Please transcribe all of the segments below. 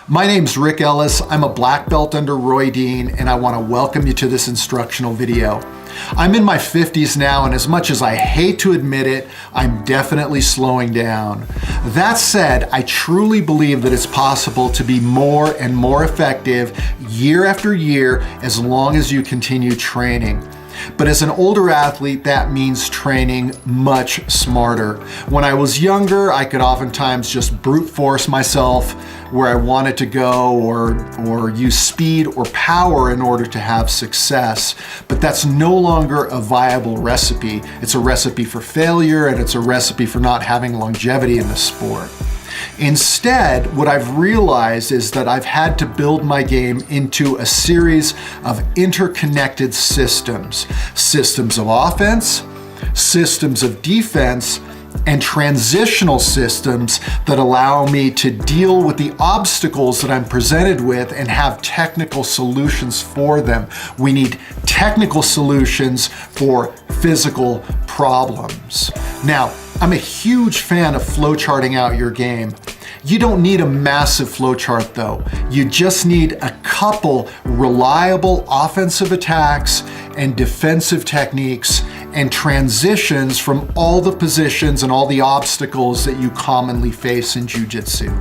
My name's Rick Ellic. I'm a black belt under Roi Dean, and I want to welcome you to this instructional video. I'm in my 50s now, and as much as I hate to admit it, I'm definitely slowing down. That said, I truly believe that it's possible to be more and more effective year after year as long as you continue training. But as an older athlete, that means training much smarter. When I was younger, I could oftentimes just brute force myself where I wanted to go or use speed or power in order to have success. But that's no longer a viable recipe. It's a recipe for failure, and it's a recipe for not having longevity in the sport. Instead, what I've realized is that I've had to build my game into a series of interconnected systems. Systems of offense, systems of defense, and transitional systems that allow me to deal with the obstacles that I'm presented with and have technical solutions for them. We need technical solutions for physical problems. Now, I'm a huge fan of flowcharting out your game. You don't need a massive flowchart though. You just need a couple reliable offensive attacks and defensive techniques and transitions from all the positions and all the obstacles that you commonly face in Jiu Jitsu.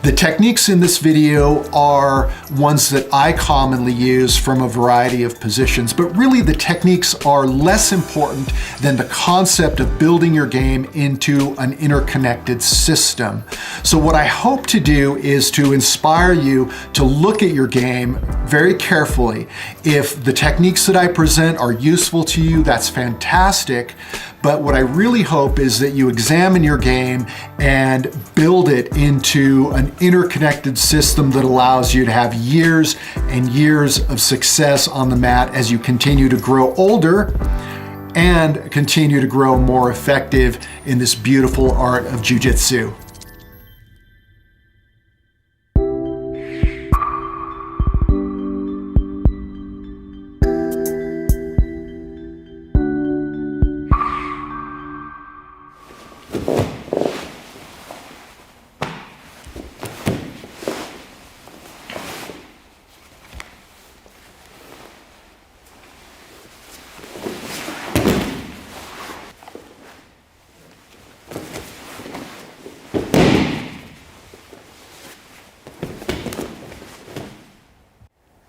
The techniques in this video are ones that I commonly use from a variety of positions, but really the techniques are less important than the concept of building your game into an interconnected system. So what I hope to do is to inspire you to look at your game very carefully. If the techniques that I present are useful to you, that's fantastic. But what I really hope is that you examine your game and build it into an interconnected system that allows you to have years and years of success on the mat as you continue to grow older and continue to grow more effective in this beautiful art of Jiu Jitsu.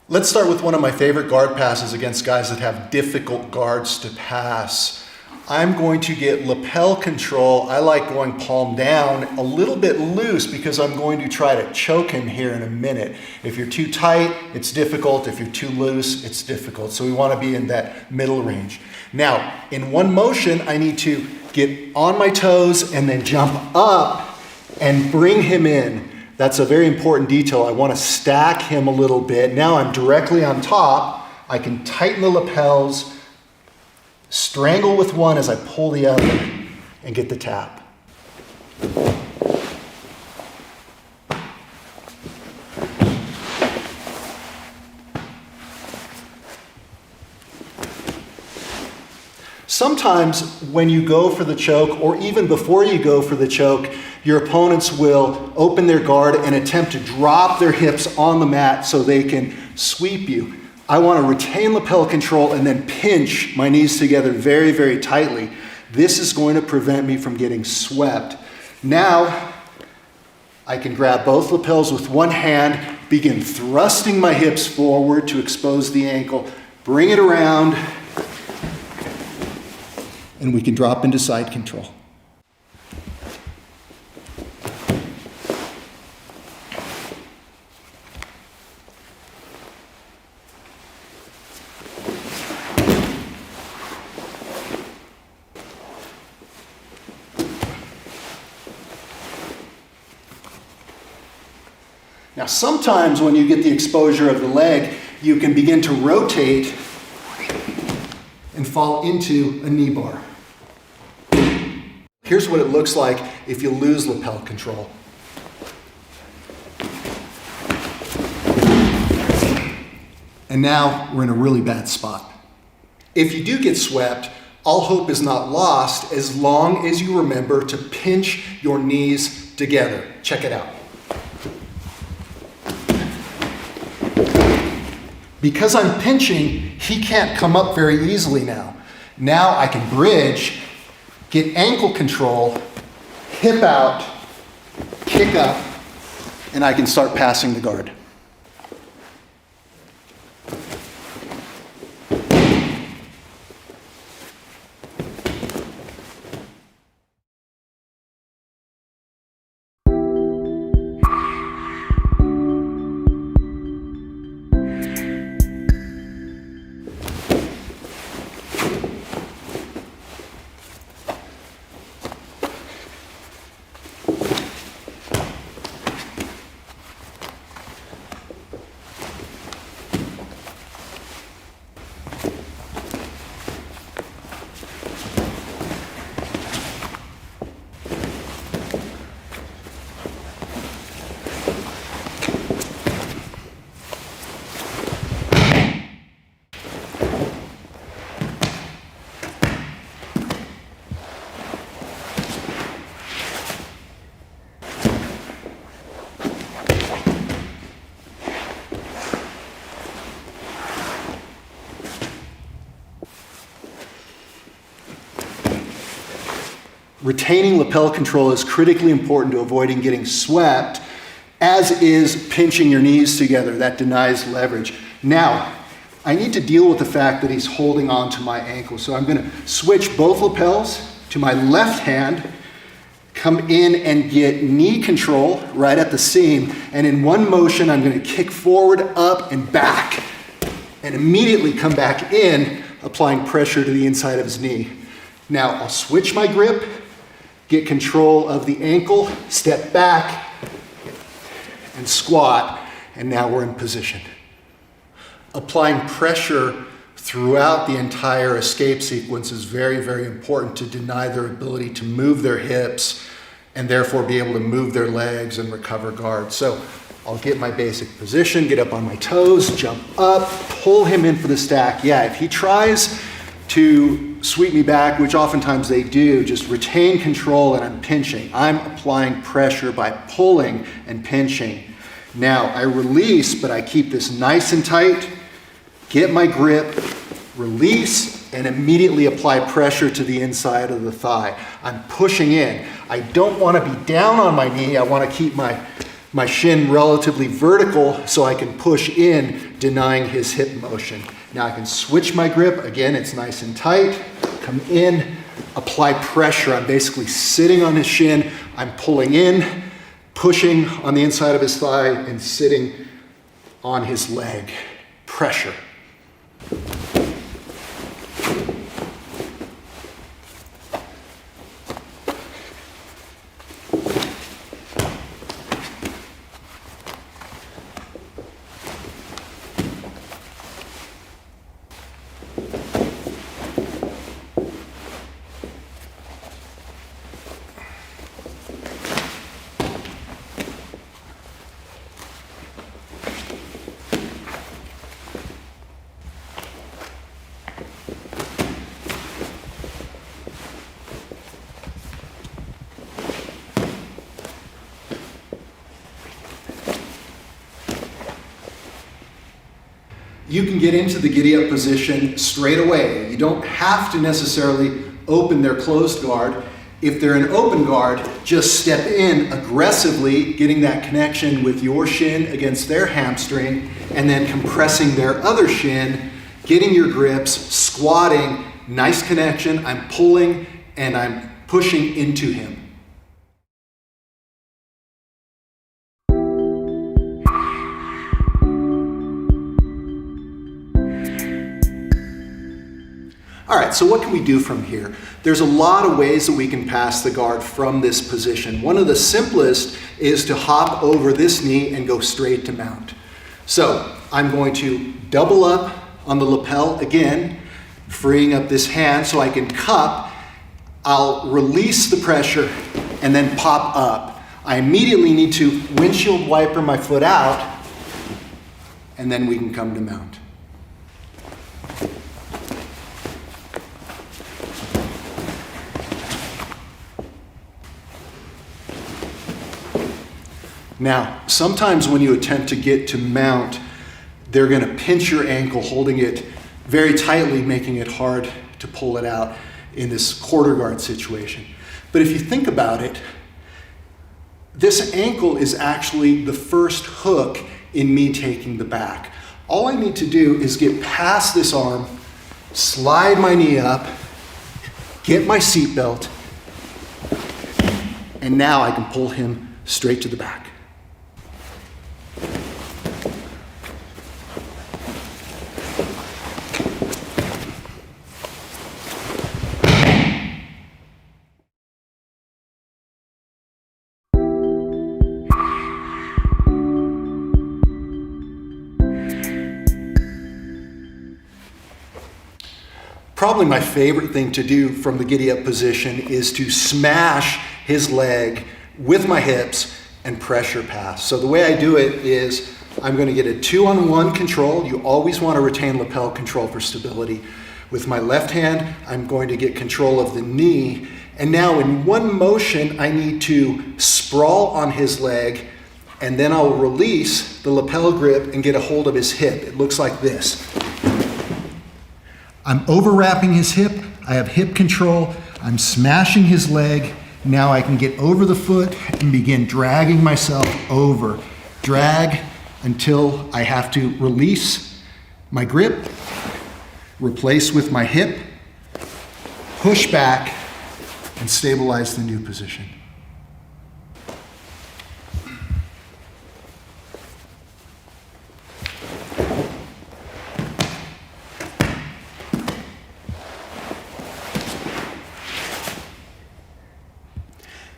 Let's start with one of my favorite guard passes against guys that have difficult guards to pass. I'm going to get lapel control. I like going palm down, a little bit loose because I'm going to try to choke him here in a minute. If you're too tight, it's difficult. If you're too loose, it's difficult. So we want to be in that middle range. Now, in one motion, I need to get on my toes and then jump up and bring him in. That's a very important detail. I want to stack him a little bit. Now I'm directly on top. I can tighten the lapels, strangle with one as I pull the other, and get the tap. Sometimes when you go for the choke, or even before you go for the choke, your opponents will open their guard and attempt to drop their hips on the mat so they can sweep you. I want to retain lapel control and then pinch my knees together very, very tightly. This is going to prevent me from getting swept. Now, I can grab both lapels with one hand, begin thrusting my hips forward to expose the ankle, bring it around, and we can drop into side control. Now, sometimes when you get the exposure of the leg, you can begin to rotate and fall into a knee bar. Here's what it looks like if you lose lapel control. And now we're in a really bad spot. If you do get swept, all hope is not lost as long as you remember to pinch your knees together. Check it out. Because I'm pinching, he can't come up very easily now. Now I can bridge, get ankle control, hip out, kick up, and I can start passing the guard. Retaining lapel control is critically important to avoiding getting swept, as is pinching your knees together. That denies leverage. Now, I need to deal with the fact that he's holding on to my ankle. So I'm gonna switch both lapels to my left hand, come in and get knee control right at the seam. And in one motion, I'm gonna kick forward, up, and back, and immediately come back in, applying pressure to the inside of his knee. Now, I'll switch my grip, get control of the ankle, step back, and squat, and now we're in position. Applying pressure throughout the entire escape sequence is very, very important to deny their ability to move their hips and therefore be able to move their legs and recover guard. So I'll get my basic position, get up on my toes, jump up, pull him in for the stack. Yeah, if he tries to sweep me back, which oftentimes they do, just retain control and I'm pinching. I'm applying pressure by pulling and pinching. Now I release, but I keep this nice and tight, get my grip, release, and immediately apply pressure to the inside of the thigh. I'm pushing in. I don't want to be down on my knee. I want to keep my shin relatively vertical so I can push in, denying his hip motion. Now I can switch my grip. Again, it's nice and tight. Come in, apply pressure. I'm basically sitting on his shin. I'm pulling in, pushing on the inside of his thigh, and sitting on his leg. Pressure. You can get into the giddy up position straight away. You don't have to necessarily open their closed guard. If they're in open guard, just step in aggressively, getting that connection with your shin against their hamstring, and then compressing their other shin, getting your grips, squatting, nice connection. I'm pulling and I'm pushing into him. All right, so what can we do from here? There's a lot of ways that we can pass the guard from this position. One of the simplest is to hop over this knee and go straight to mount. So I'm going to double up on the lapel again, freeing up this hand so I can cup. I'll release the pressure and then pop up. I immediately need to windshield wiper my foot out, and then we can come to mount. Now, sometimes when you attempt to get to mount, they're gonna pinch your ankle, holding it very tightly, making it hard to pull it out in this quarter guard situation. But if you think about it, this ankle is actually the first hook in me taking the back. All I need to do is get past this arm, slide my knee up, get my seatbelt, and now I can pull him straight to the back. Probably my favorite thing to do from the giddy up position is to smash his leg with my hips and pressure pass. So the way I do it is I'm going to get a 2-on-1 control. You always want to retain lapel control for stability. With my left hand, I'm going to get control of the knee. And now in one motion, I need to sprawl on his leg, and then I'll release the lapel grip and get a hold of his hip. It looks like this. I'm overwrapping his hip, I have hip control, I'm smashing his leg. Now I can get over the foot and begin dragging myself over. Drag until I have to release my grip, replace with my hip, push back, and stabilize the new position.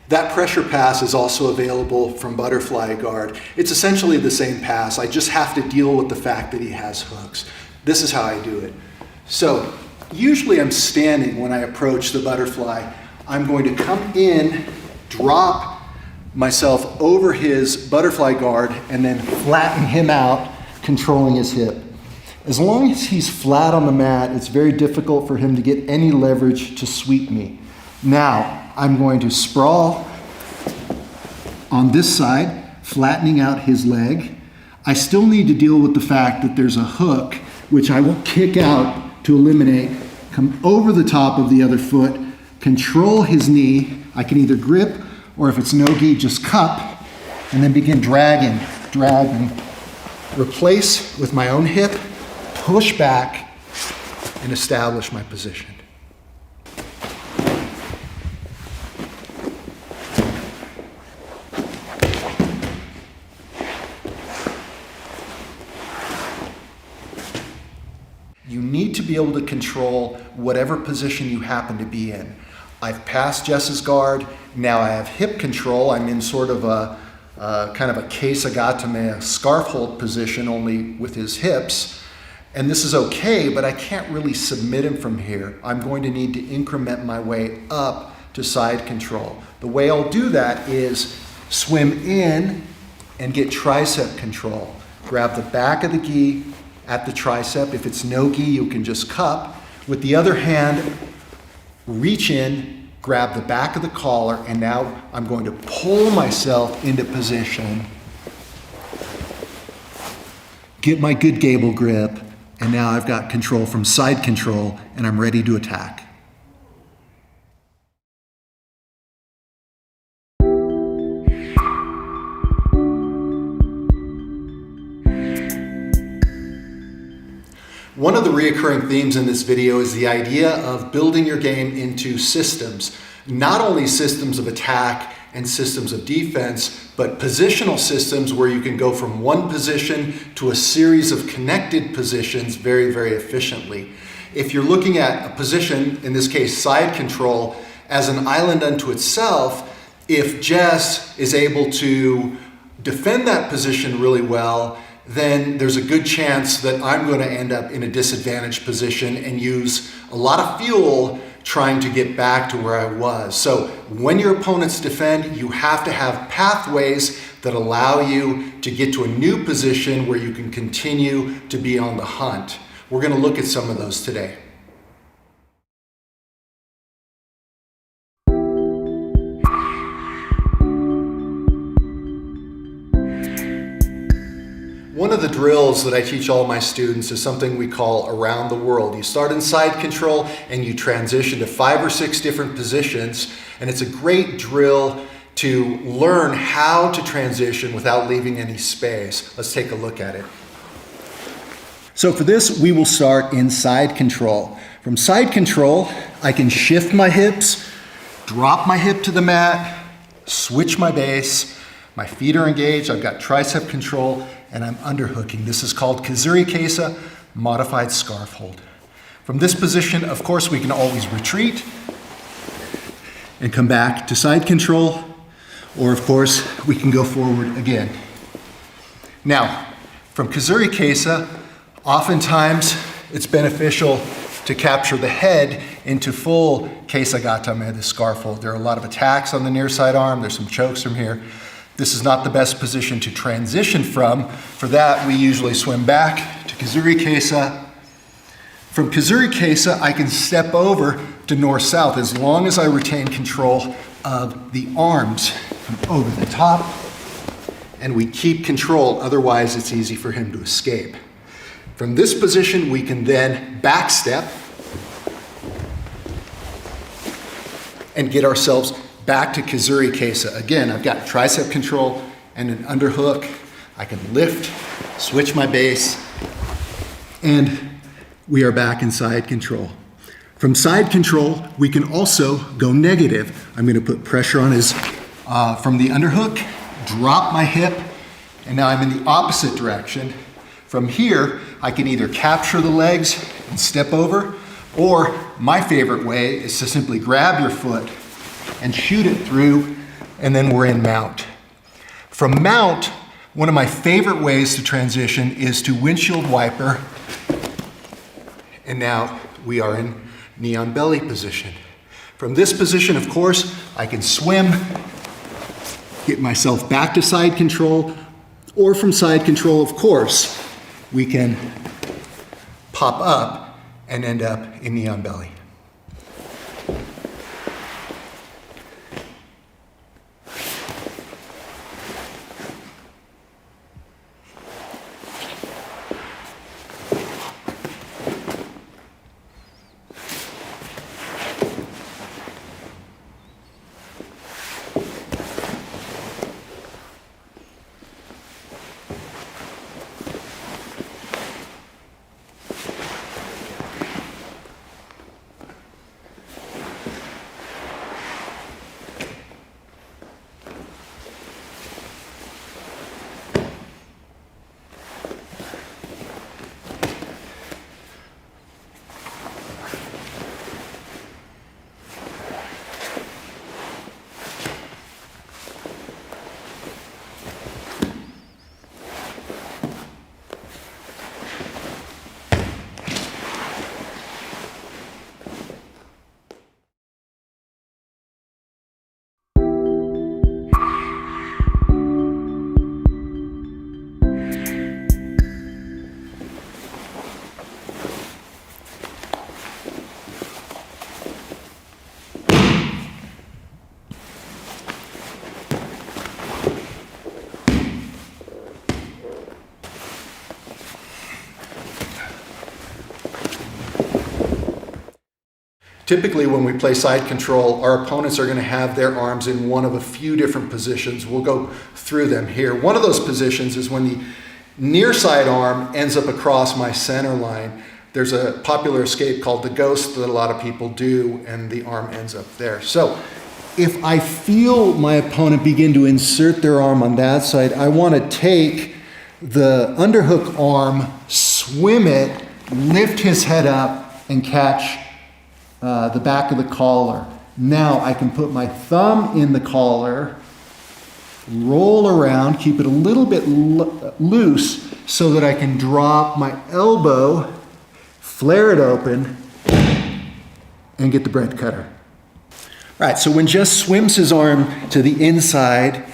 That pressure pass is also available from butterfly guard. It's essentially the same pass. I just have to deal with the fact that he has hooks. This is how I do it. So usually I'm standing when I approach the butterfly. I'm going to come in, drop myself over his butterfly guard, and then flatten him out, controlling his hip. As long as he's flat on the mat, it's very difficult for him to get any leverage to sweep me. Now, I'm going to sprawl on this side, flattening out his leg. I still need to deal with the fact that there's a hook, which I will kick out to eliminate, come over the top of the other foot, control his knee. I can either grip, or if it's no-gi, just cup, and then begin dragging, replace with my own hip, push back, and establish my position. You need to be able to control whatever position you happen to be in. I've passed Jess's guard, now I have hip control. I'm in sort of a kind of a case agatame, a scarf hold position, only with his hips. And this is okay, but I can't really submit him from here. I'm going to need to increment my way up to side control. The way I'll do that is swim in and get tricep control. Grab the back of the gi at the tricep. If it's no gi, you can just cup. With the other hand, reach in, grab the back of the collar, and now I'm going to pull myself into position. Get my good gable grip, and now I've got control from side control, and I'm ready to attack. One of the reoccurring themes in this video is the idea of building your game into systems. Not only systems of attack and systems of defense, but positional systems where you can go from one position to a series of connected positions very, very efficiently. If you're looking at a position, in this case side control, as an island unto itself, if Jess is able to defend that position really well, then there's a good chance that I'm going to end up in a disadvantaged position and use a lot of fuel trying to get back to where I was. So when your opponents defend, you have to have pathways that allow you to get to a new position where you can continue to be on the hunt. We're going to look at some of those today. One of the drills drills that I teach all my students is something we call around the world. You start in side control and you transition to 5 or 6 different positions, and it's a great drill to learn how to transition without leaving any space. Let's take a look at it. So for this, we will start in side control. From side control, I can shift my hips, drop my hip to the mat, switch my base, my feet are engaged, I've got tricep control, and I'm underhooking. This is called Kizuri Kesa, modified scarf hold. From this position, of course, we can always retreat and come back to side control, or of course, we can go forward again. Now, from Kizuri Kesa, oftentimes it's beneficial to capture the head into full Kesa Gatame, the scarf hold. There are a lot of attacks on the near side arm. There's some chokes from here. This is not the best position to transition from. For that, we usually swim back to Kizuri Kesa. From Kizuri Kesa, I can step over to north-south as long as I retain control of the arms from over the top, and we keep control, otherwise it's easy for him to escape. From this position, we can then back step and get ourselves back to Kizuri Kesa. Again, I've got tricep control and an underhook. I can lift, switch my base, and we are back in side control. From side control, we can also go negative. I'm going to put pressure on his, from the underhook, drop my hip, and now I'm in the opposite direction. From here, I can either capture the legs and step over, or my favorite way is to simply grab your foot and shoot it through, and then we're in mount. From mount, one of my favorite ways to transition is to windshield wiper, and now we are in knee on belly position. From this position, of course, I can swim, get myself back to side control, or from side control, of course, we can pop up and end up in knee on belly. Typically, when we play side control, our opponents are going to have their arms in one of a few different positions. We'll go through them here. One of those positions is when the near side arm ends up across my center line. There's a popular escape called the ghost that a lot of people do, and the arm ends up there. So if I feel my opponent begin to insert their arm on that side, I want to take the underhook arm, swim it, lift his head up, and catch the back of the collar. Now I can put my thumb in the collar, roll around, keep it a little bit loose so that I can drop my elbow, flare it open, and get the bread cutter. All right, so when Jess swims his arm to the inside,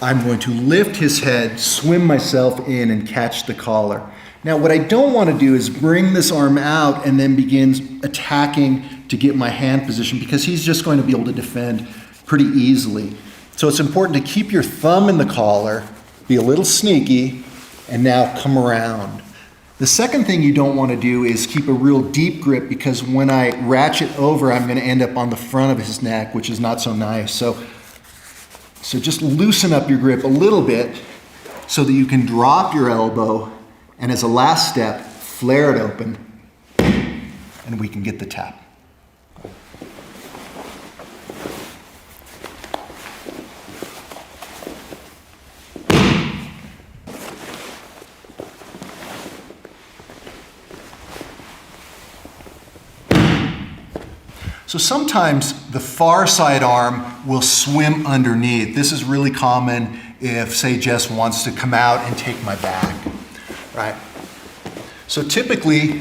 I'm going to lift his head, swim myself in, and catch the collar. Now, what I don't want to do is bring this arm out and then begin attacking to get my hand position, because he's just going to be able to defend pretty easily. So it's important to keep your thumb in the collar, be a little sneaky, and now come around. The second thing you don't want to do is keep a real deep grip, because when I ratchet over, I'm going to end up on the front of his neck, which is not so nice. So just loosen up your grip a little bit so that you can drop your elbow, and as a last step, flare it open, and we can get the tap. So sometimes the far side arm will swim underneath. This is really common if, say, Jess wants to come out and take my back, right? So typically,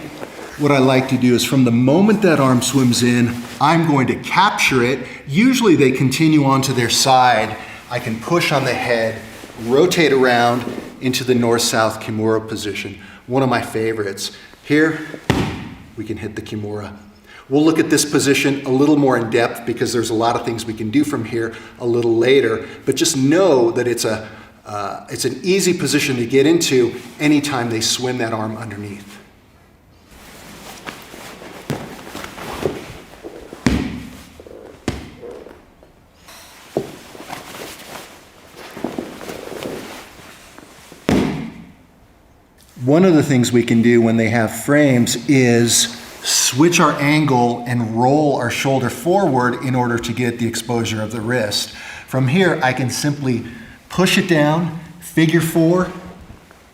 what I like to do is from the moment that arm swims in, I'm going to capture it. Usually they continue onto their side. I can push on the head, rotate around into the north-south Kimura position. One of my favorites. Here, we can hit the Kimura. We'll look at this position a little more in depth because there's a lot of things we can do from here a little later, but just know that it's an easy position to get into anytime they swim that arm underneath. One of the things we can do when they have frames is switch our angle and roll our shoulder forward in order to get the exposure of the wrist. From here, I can simply push it down, figure four,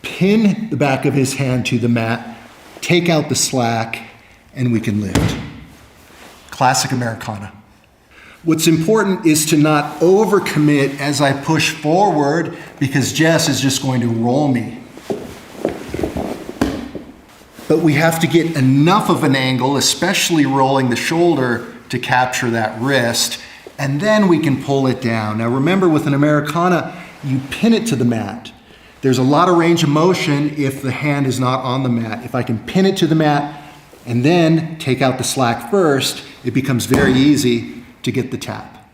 pin the back of his hand to the mat, take out the slack, and we can lift. Classic Americana. What's important is to not overcommit as I push forward, because Jess is just going to roll me. But we have to get enough of an angle, especially rolling the shoulder, to capture that wrist, and then we can pull it down. Now remember, with an Americana, you pin it to the mat. There's a lot of range of motion if the hand is not on the mat. If I can pin it to the mat and then take out the slack first, it becomes very easy to get the tap.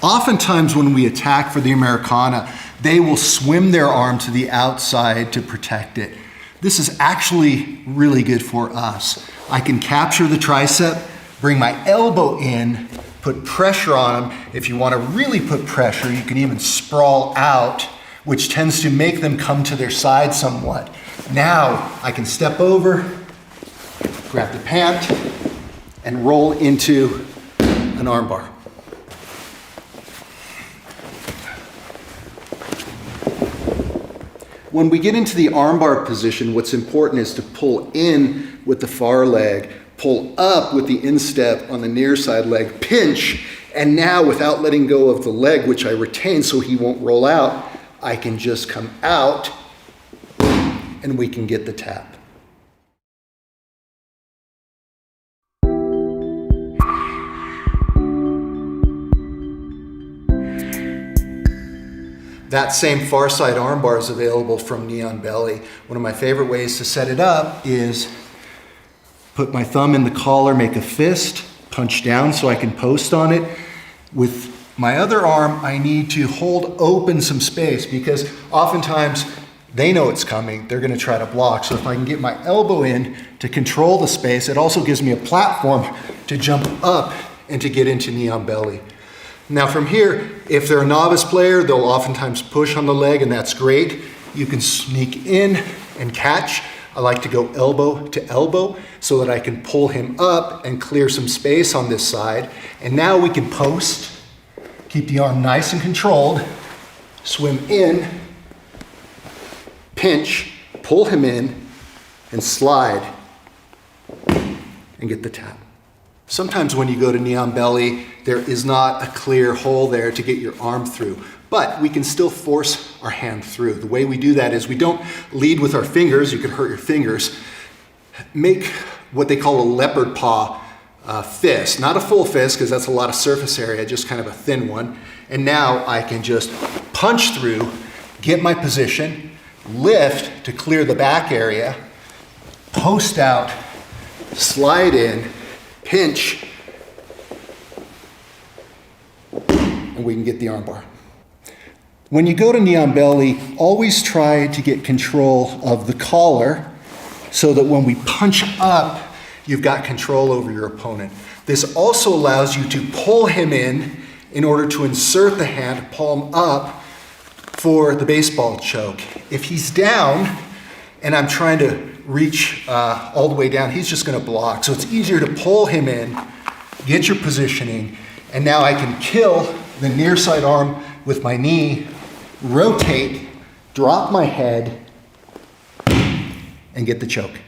Oftentimes when we attack for the Americana, they will swim their arm to the outside to protect it. This is actually really good for us. I can capture the tricep, bring my elbow in, put pressure on them. If you want to really put pressure, you can even sprawl out, which tends to make them come to their side somewhat. Now I can step over, grab the pant, and roll into an armbar. When we get into the armbar position, what's important is to pull in with the far leg, pull up with the instep on the near side leg, pinch, and now without letting go of the leg, which I retain so he won't roll out, I can just come out and we can get the tap. That same far side armbar is available from Knee on Belly. One of my favorite ways to set it up is put my thumb in the collar, make a fist, punch down so I can post on it. With my other arm, I need to hold open some space because oftentimes they know it's coming. They're going to try to block. So if I can get my elbow in to control the space, it also gives me a platform to jump up and to get into Knee on Belly. Now from here, if they're a novice player, they'll oftentimes push on the leg, and that's great. You can sneak in and catch. I like to go elbow to elbow so that I can pull him up and clear some space on this side. And now we can post, keep the arm nice and controlled, swim in, pinch, pull him in, and slide, and get the tap. Sometimes when you go to Knee on Belly, there is not a clear hole there to get your arm through, but we can still force our hand through. The way we do that is we don't lead with our fingers. You could hurt your fingers. Make what they call a leopard paw fist, not a full fist because that's a lot of surface area, just kind of a thin one. And now I can just punch through, get my position, lift to clear the back area, post out, slide in, pinch, and we can get the armbar. When you go to knee on belly, always try to get control of the collar so that when we punch up, you've got control over your opponent. This also allows you to pull him in order to insert the hand, palm up, for the baseball choke. If he's down and I'm trying to reach all the way down, he's just gonna block. So it's easier to pull him in, get your positioning, and now I can kill the near side arm with my knee, rotate, drop my head, and get the choke.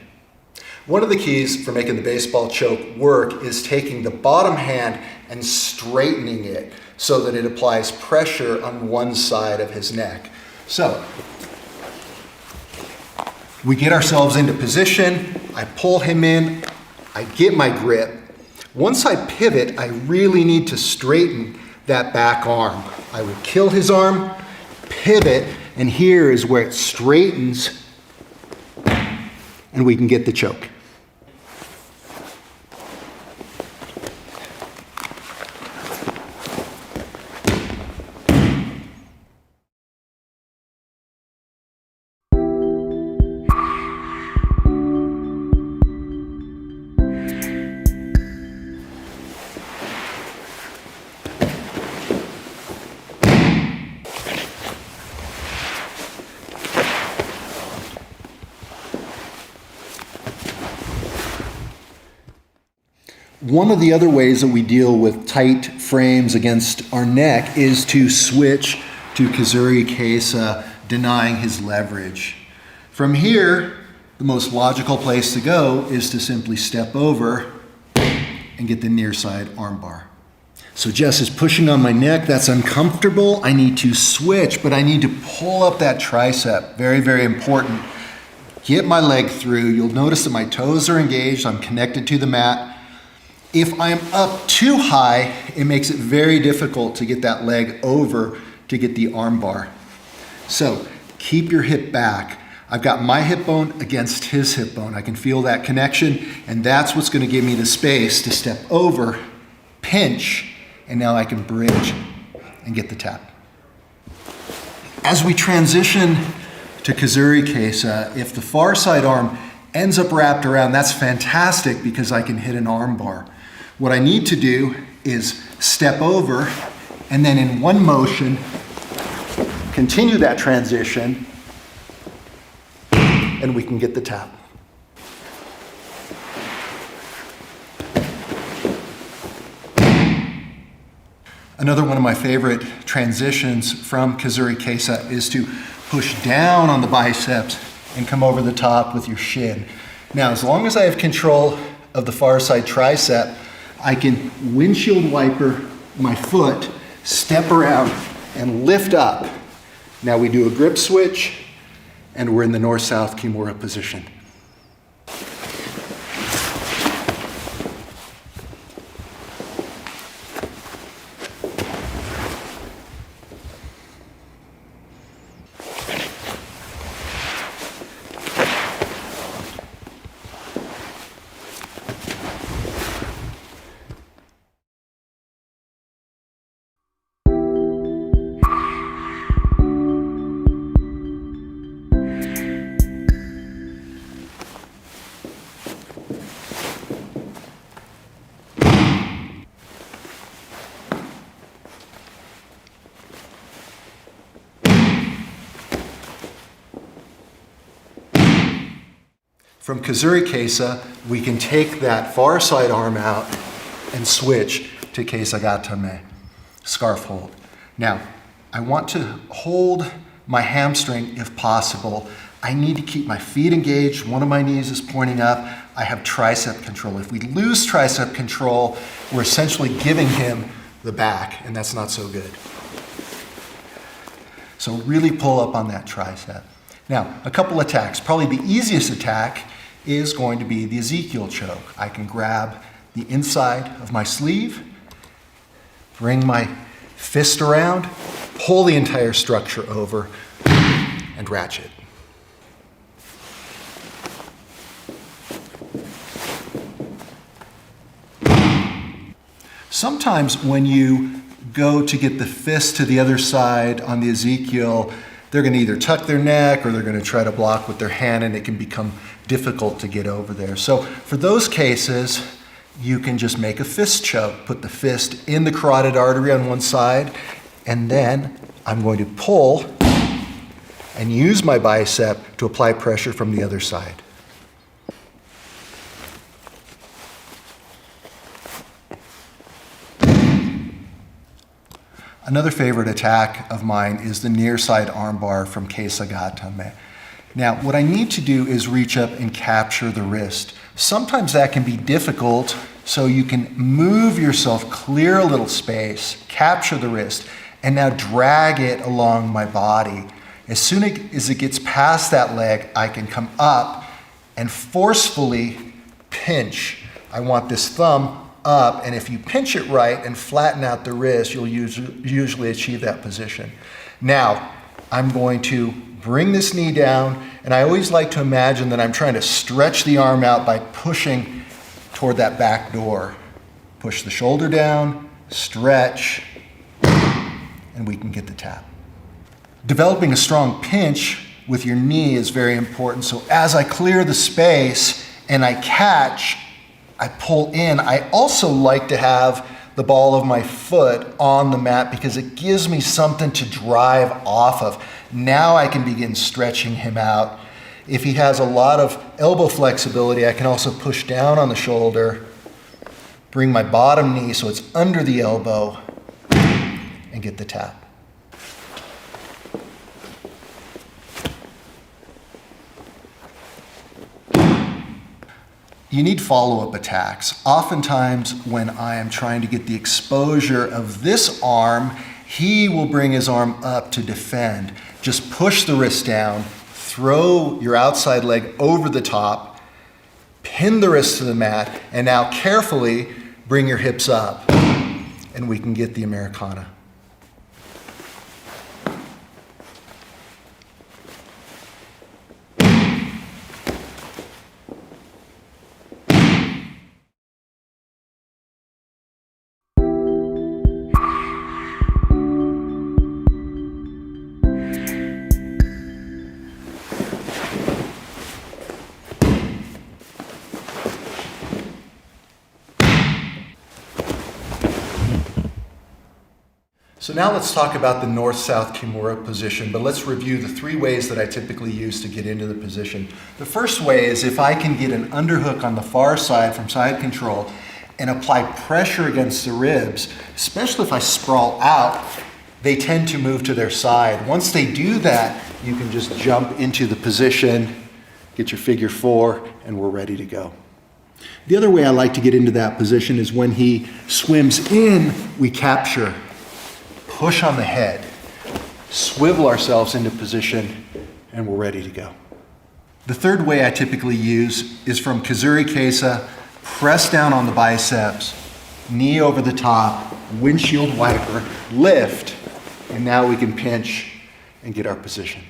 One of the keys for making the baseball choke work is taking the bottom hand and straightening it so that it applies pressure on one side of his neck. So, we get ourselves into position, I pull him in, I get my grip. Once I pivot, I really need to straighten that back arm. I will kill his arm, pivot, and here is where it straightens and we can get the choke. One of the other ways that we deal with tight frames against our neck is to switch to Kizuri Keisa, denying his leverage. From here, the most logical place to go is to simply step over and get the near side armbar. So Jess is pushing on my neck, that's uncomfortable. I need to switch, but I need to pull up that tricep, very, very important. Get my leg through. You'll notice that my toes are engaged, I'm connected to the mat. If I'm up too high, it makes it very difficult to get that leg over to get the arm bar. So keep your hip back. I've got my hip bone against his hip bone. I can feel that connection, and that's what's going to give me the space to step over, pinch, and now I can bridge and get the tap. As we transition to Kizuri Keisa, if the far side arm ends up wrapped around, that's fantastic because I can hit an arm bar. What I need to do is step over and then in one motion, continue that transition and we can get the tap. Another one of my favorite transitions from Kizuri Keisa is to push down on the biceps and come over the top with your shin. Now, as long as I have control of the far side tricep, I can windshield wiper my foot, step around, and lift up. Now we do a grip switch, and we're in the north-south Kimura position. From Kizuri Keisa, we can take that far side arm out and switch to Keisa Gatame, scarf hold. Now, I want to hold my hamstring if possible. I need to keep my feet engaged. One of my knees is pointing up. I have tricep control. If we lose tricep control, we're essentially giving him the back, and that's not so good. So really pull up on that tricep. Now, a couple attacks. Probably the easiest attack is going to be the Ezekiel choke. I can grab the inside of my sleeve, bring my fist around, pull the entire structure over, and ratchet. Sometimes when you go to get the fist to the other side on the Ezekiel, they're going to either tuck their neck or they're going to try to block with their hand, and it can become difficult to get over there. So for those cases, you can just make a fist choke. Put the fist in the carotid artery on one side, and then I'm going to pull and use my bicep to apply pressure from the other side. Another favorite attack of mine is the near side armbar from Kesagatame. Now, what I need to do is reach up and capture the wrist. Sometimes that can be difficult, so you can move yourself, clear a little space, capture the wrist, and now drag it along my body. As soon as it gets past that leg, I can come up and forcefully pinch. I want this thumb up, and if you pinch it right and flatten out the wrist, you'll usually achieve that position. Now, I'm going to bring this knee down, and I always like to imagine that I'm trying to stretch the arm out by pushing toward that back door. Push the shoulder down, stretch, and we can get the tap. Developing a strong pinch with your knee is very important, so as I clear the space and I catch, I pull in. I also like to have the ball of my foot on the mat because it gives me something to drive off of. Now I can begin stretching him out. If he has a lot of elbow flexibility, I can also push down on the shoulder, bring my bottom knee so it's under the elbow, and get the tap. You need follow-up attacks. Oftentimes when I am trying to get the exposure of this arm, he will bring his arm up to defend. Just push the wrist down, throw your outside leg over the top, pin the wrist to the mat, and now carefully bring your hips up, and we can get the Americana. So now let's talk about the north-south Kimura position, but let's review the 3 ways that I typically use to get into the position. The first way is if I can get an underhook on the far side from side control and apply pressure against the ribs, especially if I sprawl out, they tend to move to their side. Once they do that, you can just jump into the position, get your figure 4, and we're ready to go. The other way I like to get into that position is when he swims in, we capture. Push on the head, swivel ourselves into position, and we're ready to go. The third way I typically use is from Kazuri Kesa, press down on the biceps, knee over the top, windshield wiper, lift, and now we can pinch and get our position.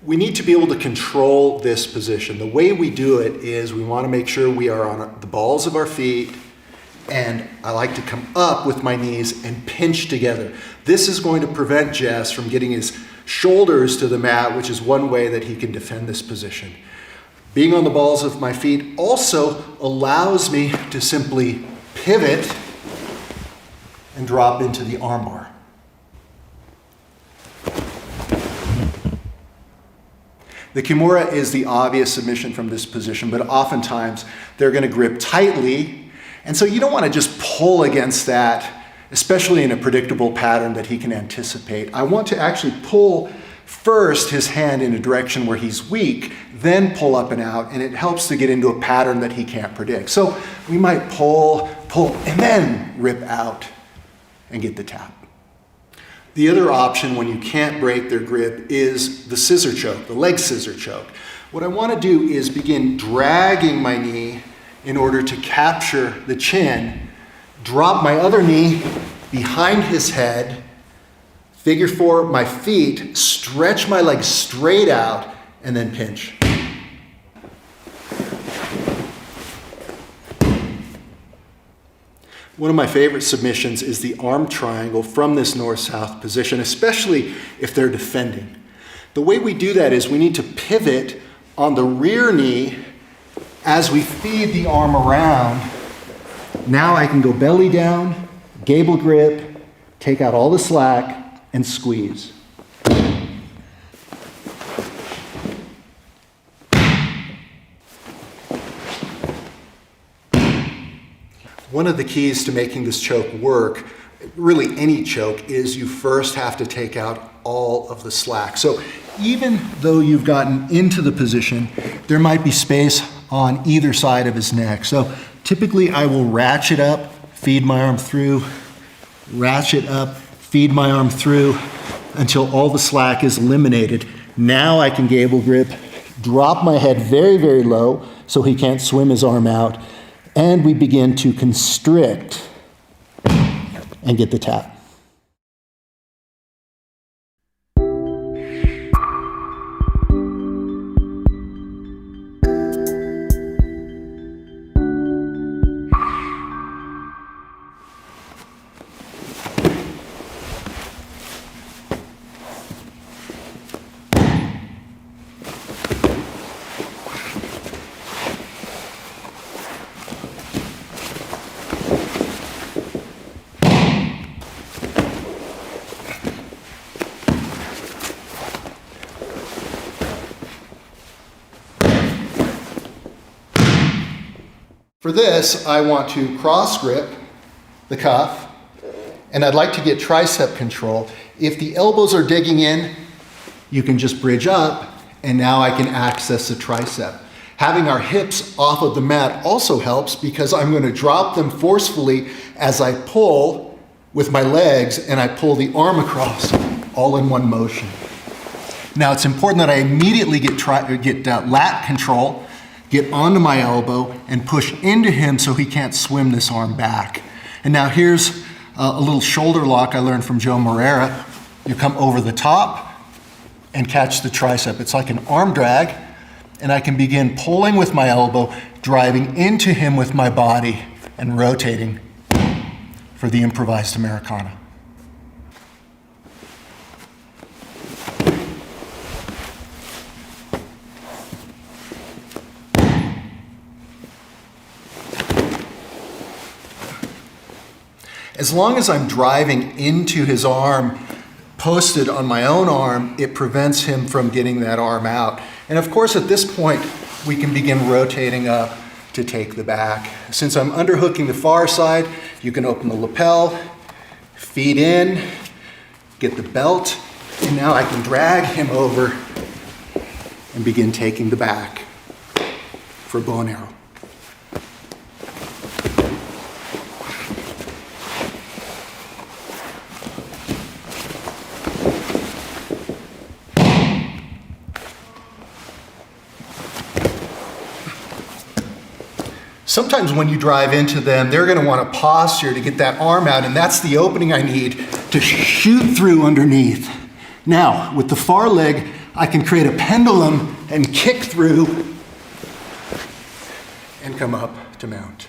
We need to be able to control this position. The way we do it is we want to make sure we are on the balls of our feet, and I like to come up with my knees and pinch together. This is going to prevent Jess from getting his shoulders to the mat, which is one way that he can defend this position. Being on the balls of my feet also allows me to simply pivot and drop into the armbar. The Kimura is the obvious submission from this position, but oftentimes they're going to grip tightly. And so you don't want to just pull against that, especially in a predictable pattern that he can anticipate. I want to actually pull first his hand in a direction where he's weak, then pull up and out, and it helps to get into a pattern that he can't predict. So we might pull, and then rip out and get the tap. The other option when you can't break their grip is the scissor choke, the leg scissor choke. What I want to do is begin dragging my knee in order to capture the chin, drop my other knee behind his head, figure 4 my feet, stretch my legs straight out, and then pinch. One of my favorite submissions is the arm triangle from this north-south position, especially if they're defending. The way we do that is we need to pivot on the rear knee as we feed the arm around. Now I can go belly down, gable grip, take out all the slack, and squeeze. One of the keys to making this choke work, really any choke, is you first have to take out all of the slack. So even though you've gotten into the position, there might be space on either side of his neck. So typically I will ratchet up, feed my arm through, ratchet up, feed my arm through until all the slack is eliminated. Now I can gable grip, drop my head very, very low so he can't swim his arm out, and we begin to constrict and get the tap. For this, I want to cross grip the cuff, and I'd like to get tricep control. If the elbows are digging in, you can just bridge up, and now I can access the tricep. Having our hips off of the mat also helps because I'm going to drop them forcefully as I pull with my legs, and I pull the arm across all in one motion. Now it's important that I immediately get lat control, get onto my elbow, and push into him so he can't swim this arm back. And now here's a little shoulder lock I learned from Joe Moreira. You come over the top and catch the tricep. It's like an arm drag, and I can begin pulling with my elbow, driving into him with my body, and rotating for the improvised Americana. As long as I'm driving into his arm, posted on my own arm, it prevents him from getting that arm out. And of course, at this point, we can begin rotating up to take the back. Since I'm underhooking the far side, you can open the lapel, feed in, get the belt, and now I can drag him over and begin taking the back for bow and arrow. Sometimes when you drive into them, they're going to want a posture to get that arm out, and that's the opening I need to shoot through underneath. Now, with the far leg, I can create a pendulum and kick through and come up to mount.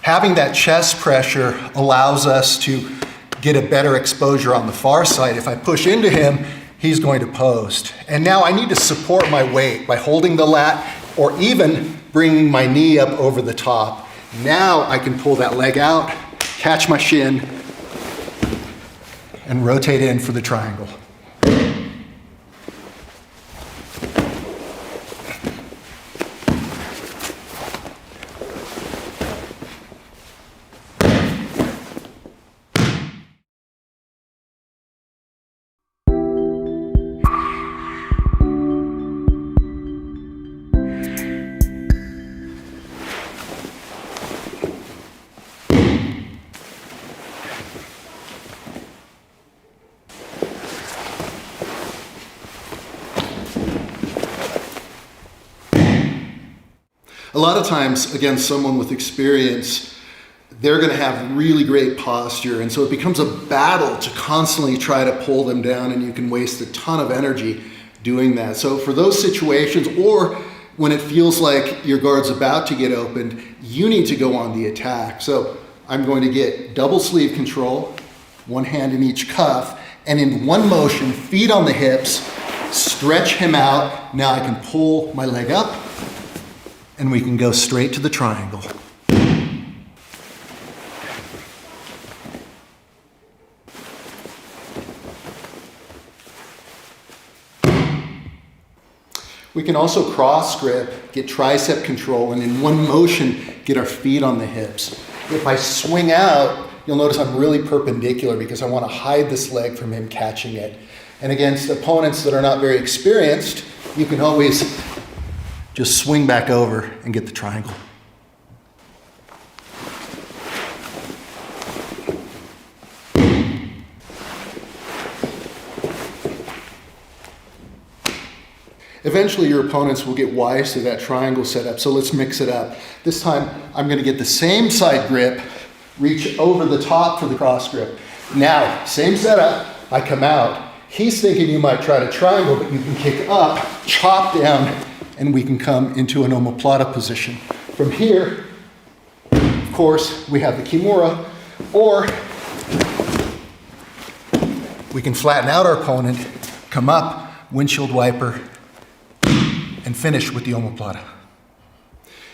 Having that chest pressure allows us to get a better exposure on the far side. If I push into him, he's going to post. And now I need to support my weight by holding the lat or even bringing my knee up over the top. Now I can pull that leg out, catch my shin, and rotate in for the triangle. A lot of times, again, someone with experience, they're going to have really great posture, and so it becomes a battle to constantly try to pull them down, and you can waste a ton of energy doing that. So for those situations, or when it feels like your guard's about to get opened, you need to go on the attack. So I'm going to get double sleeve control, one hand in each cuff, and in one motion, feet on the hips, stretch him out. Now I can pull my leg up, and we can go straight to the triangle. We can also cross grip, get tricep control, and in one motion, get our feet on the hips. If I swing out, you'll notice I'm really perpendicular because I want to hide this leg from him catching it. And against opponents that are not very experienced, you can always just swing back over and get the triangle. Eventually your opponents will get wise to that triangle setup, so let's mix it up. This time I'm going to get the same side grip, reach over the top for the cross grip. Now, same setup, I come out. He's thinking you might try to triangle, but you can kick up, chop down, and we can come into an omoplata position. From here, of course, we have the kimura, or we can flatten out our opponent, come up, windshield wiper, and finish with the omoplata.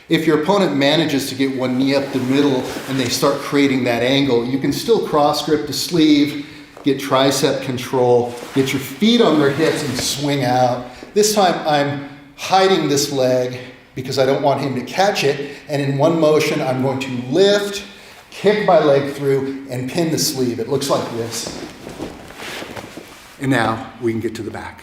If your opponent manages to get one knee up the middle and they start creating that angle, you can still cross grip the sleeve, get tricep control, get your feet on their hips and swing out. This time I'm hiding this leg because I don't want him to catch it, and in one motion I'm going to lift, kick my leg through, and pin the sleeve. It looks like this. And now we can get to the back.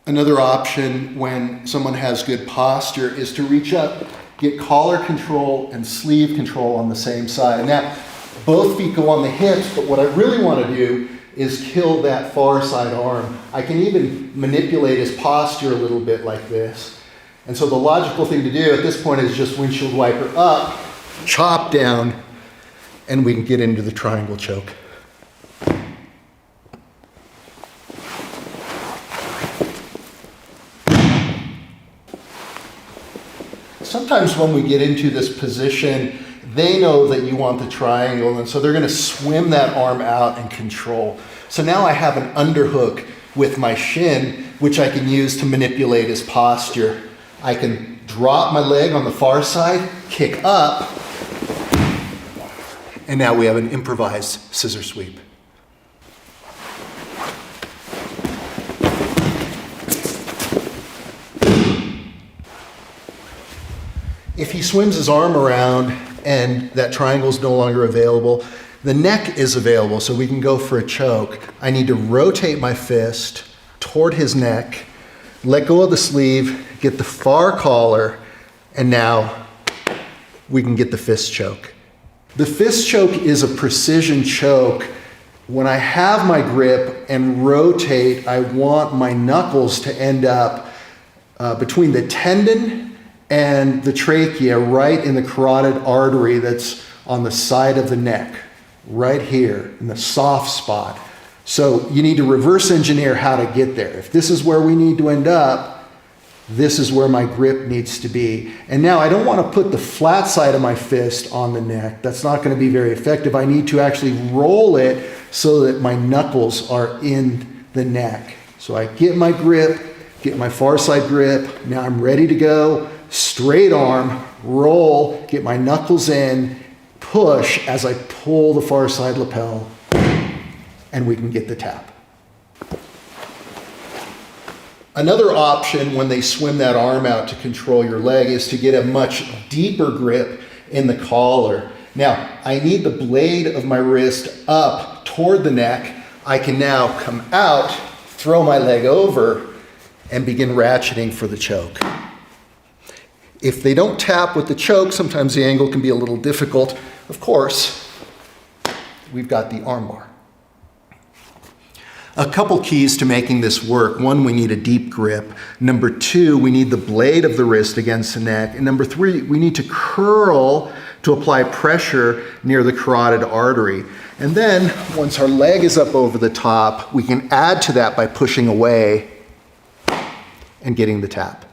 Another option when someone has good posture is to reach up, get collar control and sleeve control on the same side. And that both feet go on the hips, but what I really want to do is kill that far side arm. I can even manipulate his posture a little bit like this. And so the logical thing to do at this point is just windshield wiper up, chop down, and we can get into the triangle choke. Sometimes when we get into this position, they know that you want the triangle, and so they're going to swim that arm out and control. So now I have an underhook with my shin, which I can use to manipulate his posture. I can drop my leg on the far side, kick up, and now we have an improvised scissor sweep. If he swims his arm around and that triangle is no longer available, the neck is available, so we can go for a choke. I need to rotate my fist toward his neck, let go of the sleeve, get the far collar, and now we can get the fist choke. The fist choke is a precision choke. When I have my grip and rotate, I want my knuckles to end up between the tendon and the trachea, right in the carotid artery that's on the side of the neck, right here in the soft spot. So you need to reverse engineer how to get there. If this is where we need to end up, this is where my grip needs to be. And now I don't want to put the flat side of my fist on the neck. That's not going to be very effective. I need to actually roll it so that my knuckles are in the neck. So I get my grip, get my far side grip. Now I'm ready to go. Straight arm, roll, get my knuckles in, push as I pull the far side lapel, and we can get the tap. Another option when they swim that arm out to control your leg is to get a much deeper grip in the collar. Now, I need the blade of my wrist up toward the neck. I can now come out, throw my leg over, and begin ratcheting for the choke. If they don't tap with the choke, sometimes the angle can be a little difficult. Of course, we've got the armbar. A couple keys to making this work. One, we need a deep grip. Number two, we need the blade of the wrist against the neck. And number three, we need to curl to apply pressure near the carotid artery. And then, once our leg is up over the top, we can add to that by pushing away and getting the tap.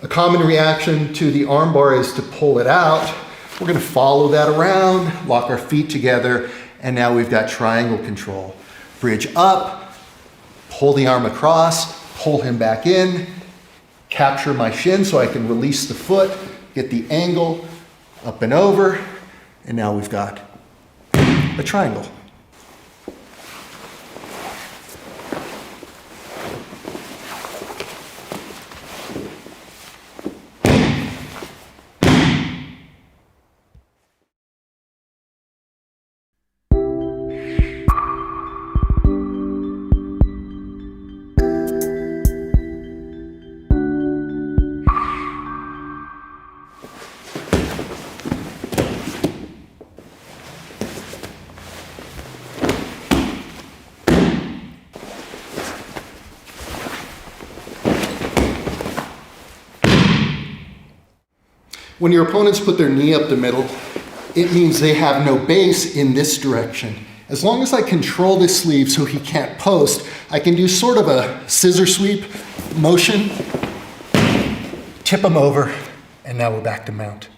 A common reaction to the armbar is to pull it out. We're going to follow that around, lock our feet together, and now we've got triangle control. Bridge up, pull the arm across, pull him back in, capture my shin so I can release the foot, get the angle up and over, and now we've got a triangle. When your opponents put their knee up the middle, it means they have no base in this direction. As long as I control this sleeve so he can't post, I can do sort of a scissor sweep motion, tip him over, and now we're back to mount.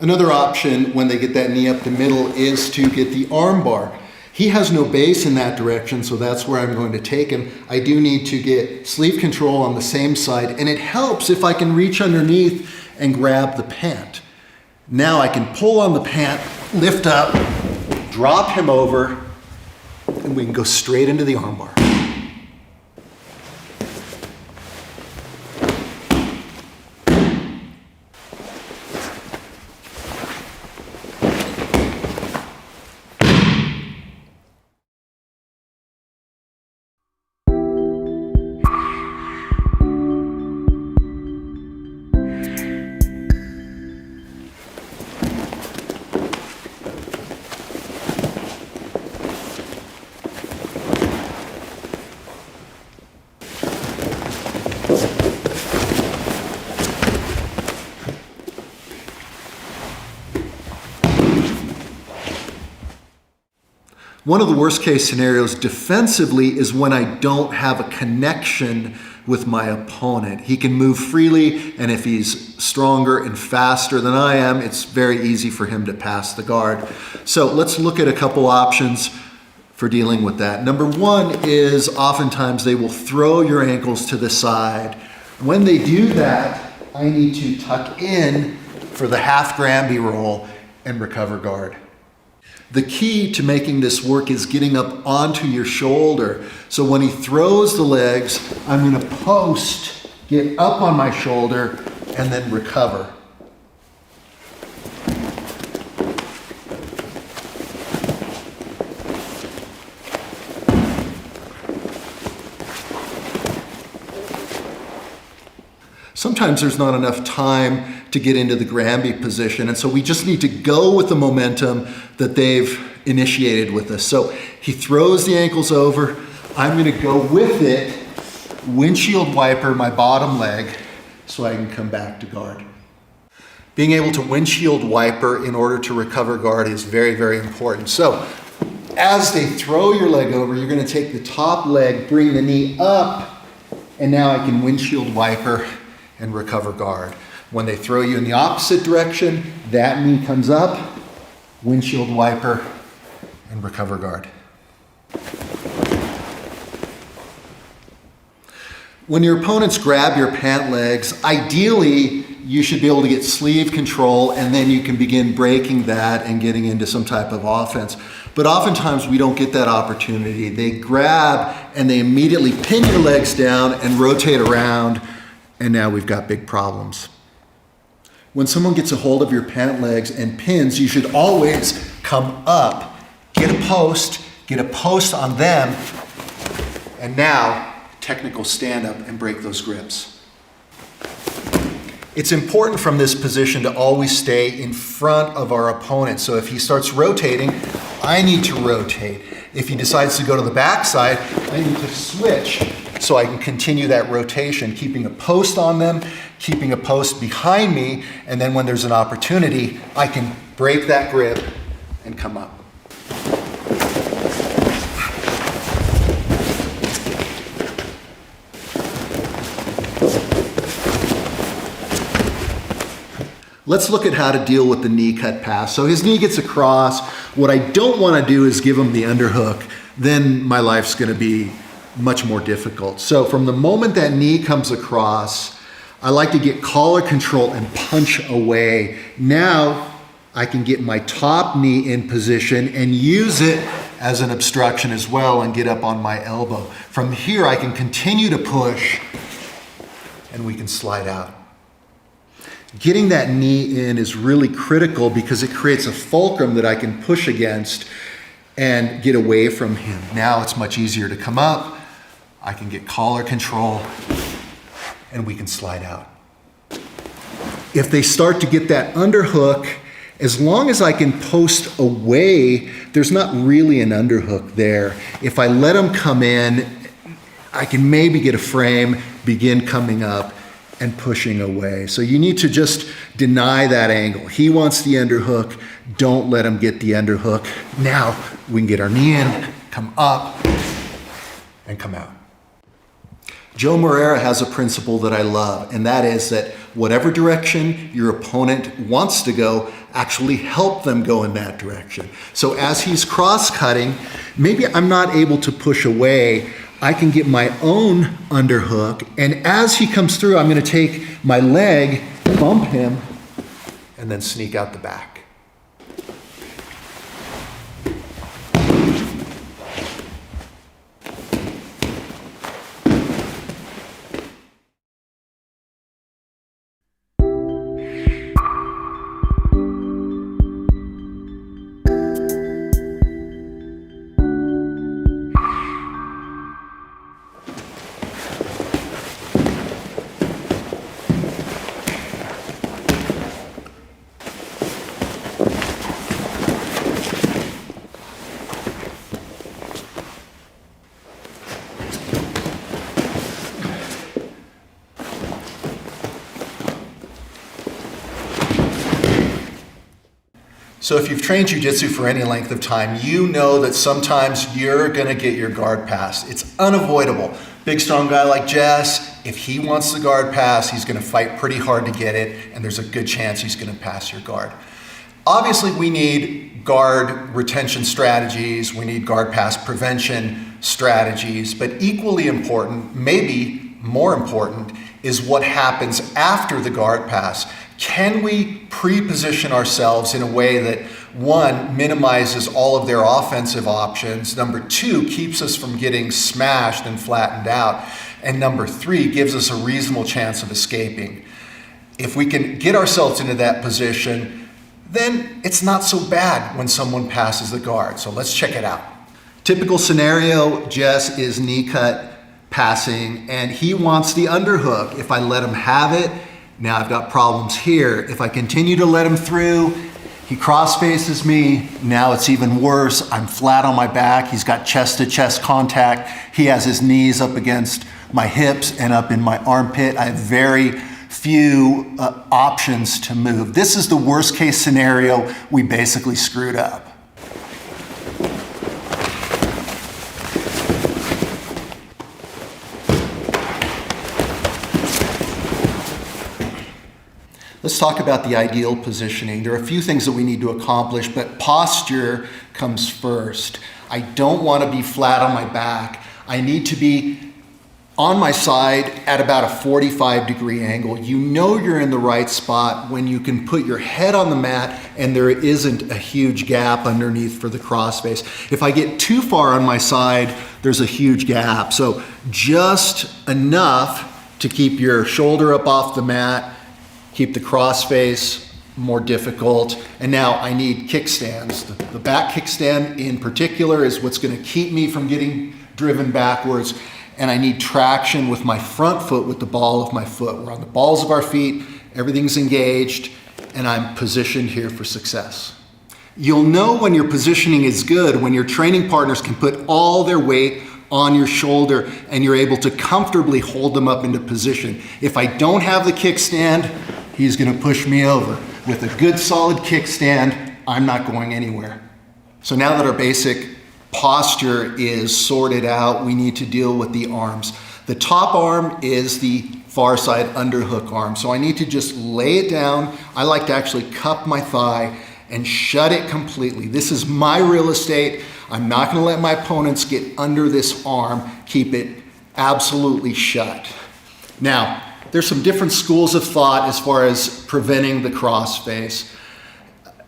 Another option when they get that knee up the middle is to get the arm bar. He has no base in that direction, so that's where I'm going to take him. I do need to get sleeve control on the same side, and it helps if I can reach underneath and grab the pant. Now I can pull on the pant, lift up, drop him over, and we can go straight into the arm bar. One of the worst case scenarios defensively is when I don't have a connection with my opponent. He can move freely, and if he's stronger and faster than I am, it's very easy for him to pass the guard. So let's look at a couple options for dealing with that. Number one is oftentimes they will throw your ankles to the side. When they do that, I need to tuck in for the half Granby roll and recover guard. The key to making this work is getting up onto your shoulder. So when he throws the legs, I'm going to post, get up on my shoulder, and then recover. Sometimes there's not enough time to get into the Granby position, and so we just need to go with the momentum that they've initiated with us. So he throws the ankles over, I'm going to go with it, windshield wiper my bottom leg so I can come back to guard. Being able to windshield wiper in order to recover guard is very, very important. So as they throw your leg over, you're going to take the top leg, bring the knee up, and now I can windshield wiper and recover guard. When they throw you in the opposite direction, that knee comes up, windshield wiper, and recover guard. When your opponents grab your pant legs, ideally you should be able to get sleeve control, and then you can begin breaking that and getting into some type of offense. But oftentimes we don't get that opportunity. They grab and they immediately pin your legs down and rotate around, and now we've got big problems. When someone gets a hold of your pant legs and pins, you should always come up, get a post on them, and now technical stand up and break those grips. It's important from this position to always stay in front of our opponent. So if he starts rotating, I need to rotate. If he decides to go to the backside, I need to switch so I can continue that rotation, keeping a post on them, keeping a post behind me, and then when there's an opportunity, I can break that grip and come up. Let's look at how to deal with the knee cut pass. So his knee gets across. What I don't want to do is give him the underhook. Then my life's going to be much more difficult. So from the moment that knee comes across, I like to get collar control and punch away. Now I can get my top knee in position and use it as an obstruction as well and get up on my elbow. From here, I can continue to push and we can slide out. Getting that knee in is really critical because it creates a fulcrum that I can push against and get away from him. Now it's much easier to come up. I can get collar control and we can slide out. If they start to get that underhook, as long as I can post away, there's not really an underhook there. If I let them come in, I can maybe get a frame, begin coming up and pushing away. So you need to just deny that angle. He wants the underhook. Don't let him get the underhook. Now we can get our knee in, come up, and come out. Joe Moreira has a principle that I love, and that is that whatever direction your opponent wants to go, actually help them go in that direction. So as he's cross-cutting, maybe I'm not able to push away. I can get my own underhook, and as he comes through, I'm going to take my leg, bump him, and then sneak out the back. So if you've trained Jiu Jitsu for any length of time, you know that sometimes you're gonna get your guard pass. It's unavoidable. Big strong guy like Jess, if he wants the guard pass, he's gonna fight pretty hard to get it, and there's a good chance he's gonna pass your guard. Obviously, we need guard retention strategies, we need guard pass prevention strategies, but equally important, maybe more important, is what happens after the guard pass. Can we pre-position ourselves in a way that, one, minimizes all of their offensive options, number two, keeps us from getting smashed and flattened out, and number three, gives us a reasonable chance of escaping? If we can get ourselves into that position, then it's not so bad when someone passes the guard. So let's check it out. Typical scenario, Jess is knee cut passing, and he wants the underhook. If I let him have it, now I've got problems here. If I continue to let him through, he cross faces me. Now it's even worse. I'm flat on my back. He's got chest to chest contact. He has his knees up against my hips and up in my armpit. I have very few options to move. This is the worst case scenario. We basically screwed up. Let's talk about the ideal positioning. There are a few things that we need to accomplish, but posture comes first. I don't want to be flat on my back. I need to be on my side at about a 45-degree angle. You know you're in the right spot when you can put your head on the mat and there isn't a huge gap underneath for the crossface. If I get too far on my side, there's a huge gap. So just enough to keep your shoulder up off the mat, keep the crossface more difficult. And now I need kickstands. The back kickstand in particular is what's going to keep me from getting driven backwards. And I need traction with my front foot with the ball of my foot. We're on the balls of our feet, everything's engaged, and I'm positioned here for success. You'll know when your positioning is good when your training partners can put all their weight on your shoulder and you're able to comfortably hold them up into position. If I don't have the kickstand, he's going to push me over. With a good solid kickstand, I'm not going anywhere. So now that our basic posture is sorted out, we need to deal with the arms. The top arm is the far side underhook arm. So I need to just lay it down. I like to actually cup my thigh and shut it completely. This is my real estate. I'm not going to let my opponents get under this arm. Keep it absolutely shut. Now, there's some different schools of thought as far as preventing the crossface.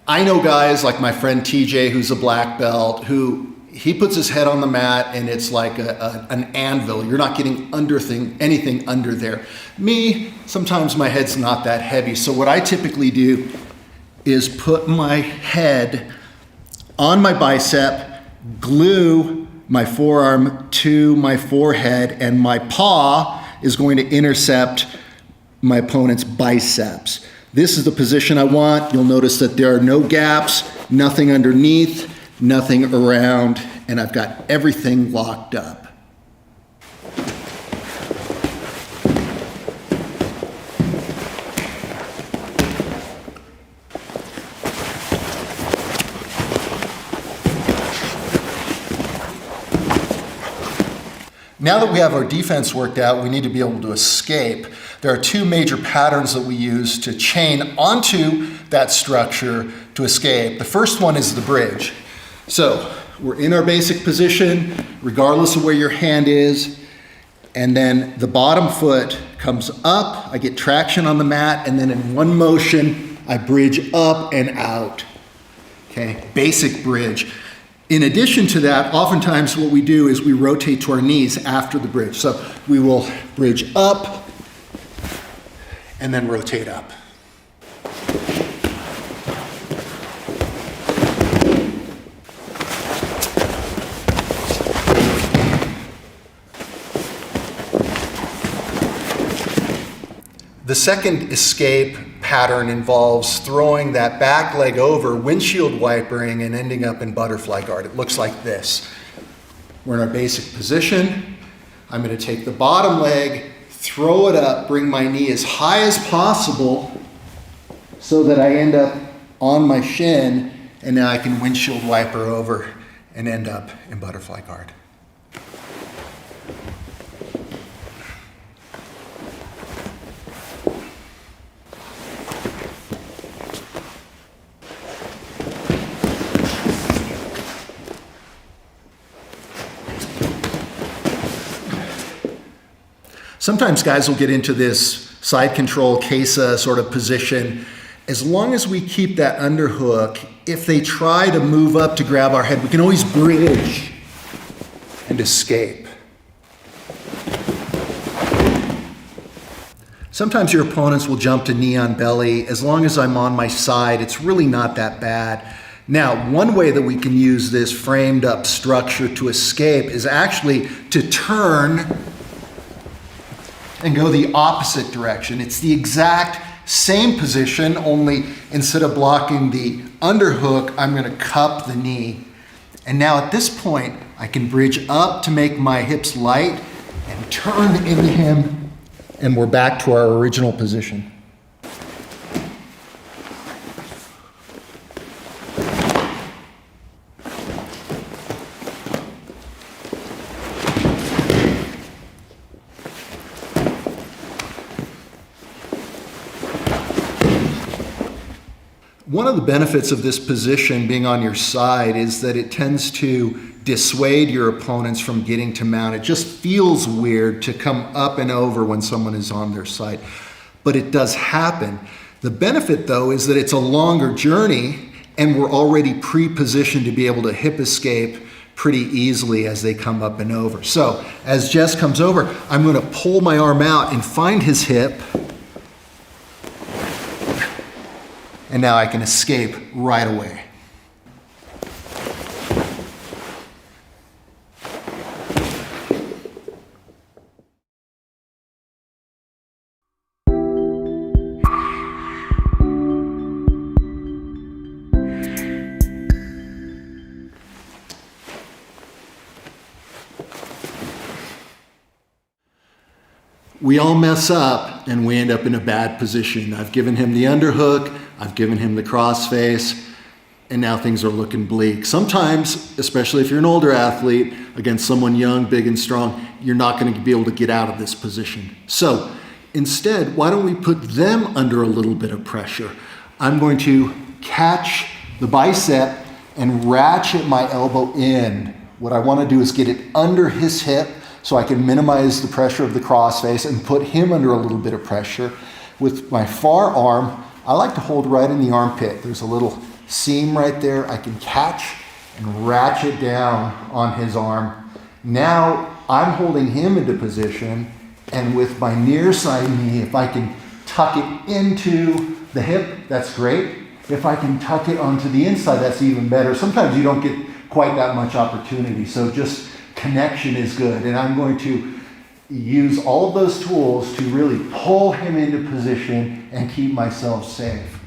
I know guys like my friend TJ, who's a black belt, who he puts his head on the mat and it's like an anvil. You're not getting anything under there. Me, sometimes my head's not that heavy. So what I typically do is put my head on my bicep, glue my forearm to my forehead, and my paw is going to intercept my opponent's biceps. This is the position I want. You'll notice that there are no gaps, nothing underneath, nothing around, and I've got everything locked up. Now that we have our defense worked out, we need to be able to escape. There are two major patterns that we use to chain onto that structure to escape. The first one is the bridge. So we're in our basic position, regardless of where your hand is, and then the bottom foot comes up, I get traction on the mat, and then in one motion, I bridge up and out. Okay, basic bridge. In addition to that, oftentimes what we do is we rotate to our knees after the bridge. So we will bridge up and then rotate up. The second escape pattern involves throwing that back leg over, windshield wipering, and ending up in butterfly guard. It looks like this. We're in our basic position. I'm going to take the bottom leg, throw it up, bring my knee as high as possible so that I end up on my shin, and now I can windshield wiper over and end up in butterfly guard. Sometimes guys will get into this side control Kesa sort of position. As long as we keep that underhook, if they try to move up to grab our head, we can always bridge and escape. Sometimes your opponents will jump to knee on belly. As long as I'm on my side, it's really not that bad. Now, one way that we can use this framed up structure to escape is actually to turn and go the opposite direction. It's the exact same position, only instead of blocking the underhook, I'm gonna cup the knee. And now at this point, I can bridge up to make my hips light and turn into him, and we're back to our original position. One of the benefits of this position being on your side is that it tends to dissuade your opponents from getting to mount. It just feels weird to come up and over when someone is on their side, but it does happen. The benefit though is that it's a longer journey and we're already pre-positioned to be able to hip escape pretty easily as they come up and over. So as Jess comes over, I'm going to pull my arm out and find his hip, and now I can escape right away. We all mess up and we end up in a bad position. I've given him the underhook, I've given him the crossface, and now things are looking bleak. Sometimes, especially if you're an older athlete, against someone young, big, and strong, you're not going to be able to get out of this position. So instead, why don't we put them under a little bit of pressure? I'm going to catch the bicep and ratchet my elbow in. What I want to do is get it under his hip so I can minimize the pressure of the crossface and put him under a little bit of pressure. With my far arm, I like to hold right in the armpit. There's a little seam right there. I can catch and ratchet down on his arm. Now I'm holding him into position, and with my near side knee, if I can tuck it into the hip, that's great. If I can tuck it onto the inside, that's even better. Sometimes you don't get quite that much opportunity, so just connection is good. And I'm going to use all of those tools to really pull him into position and keep myself safe.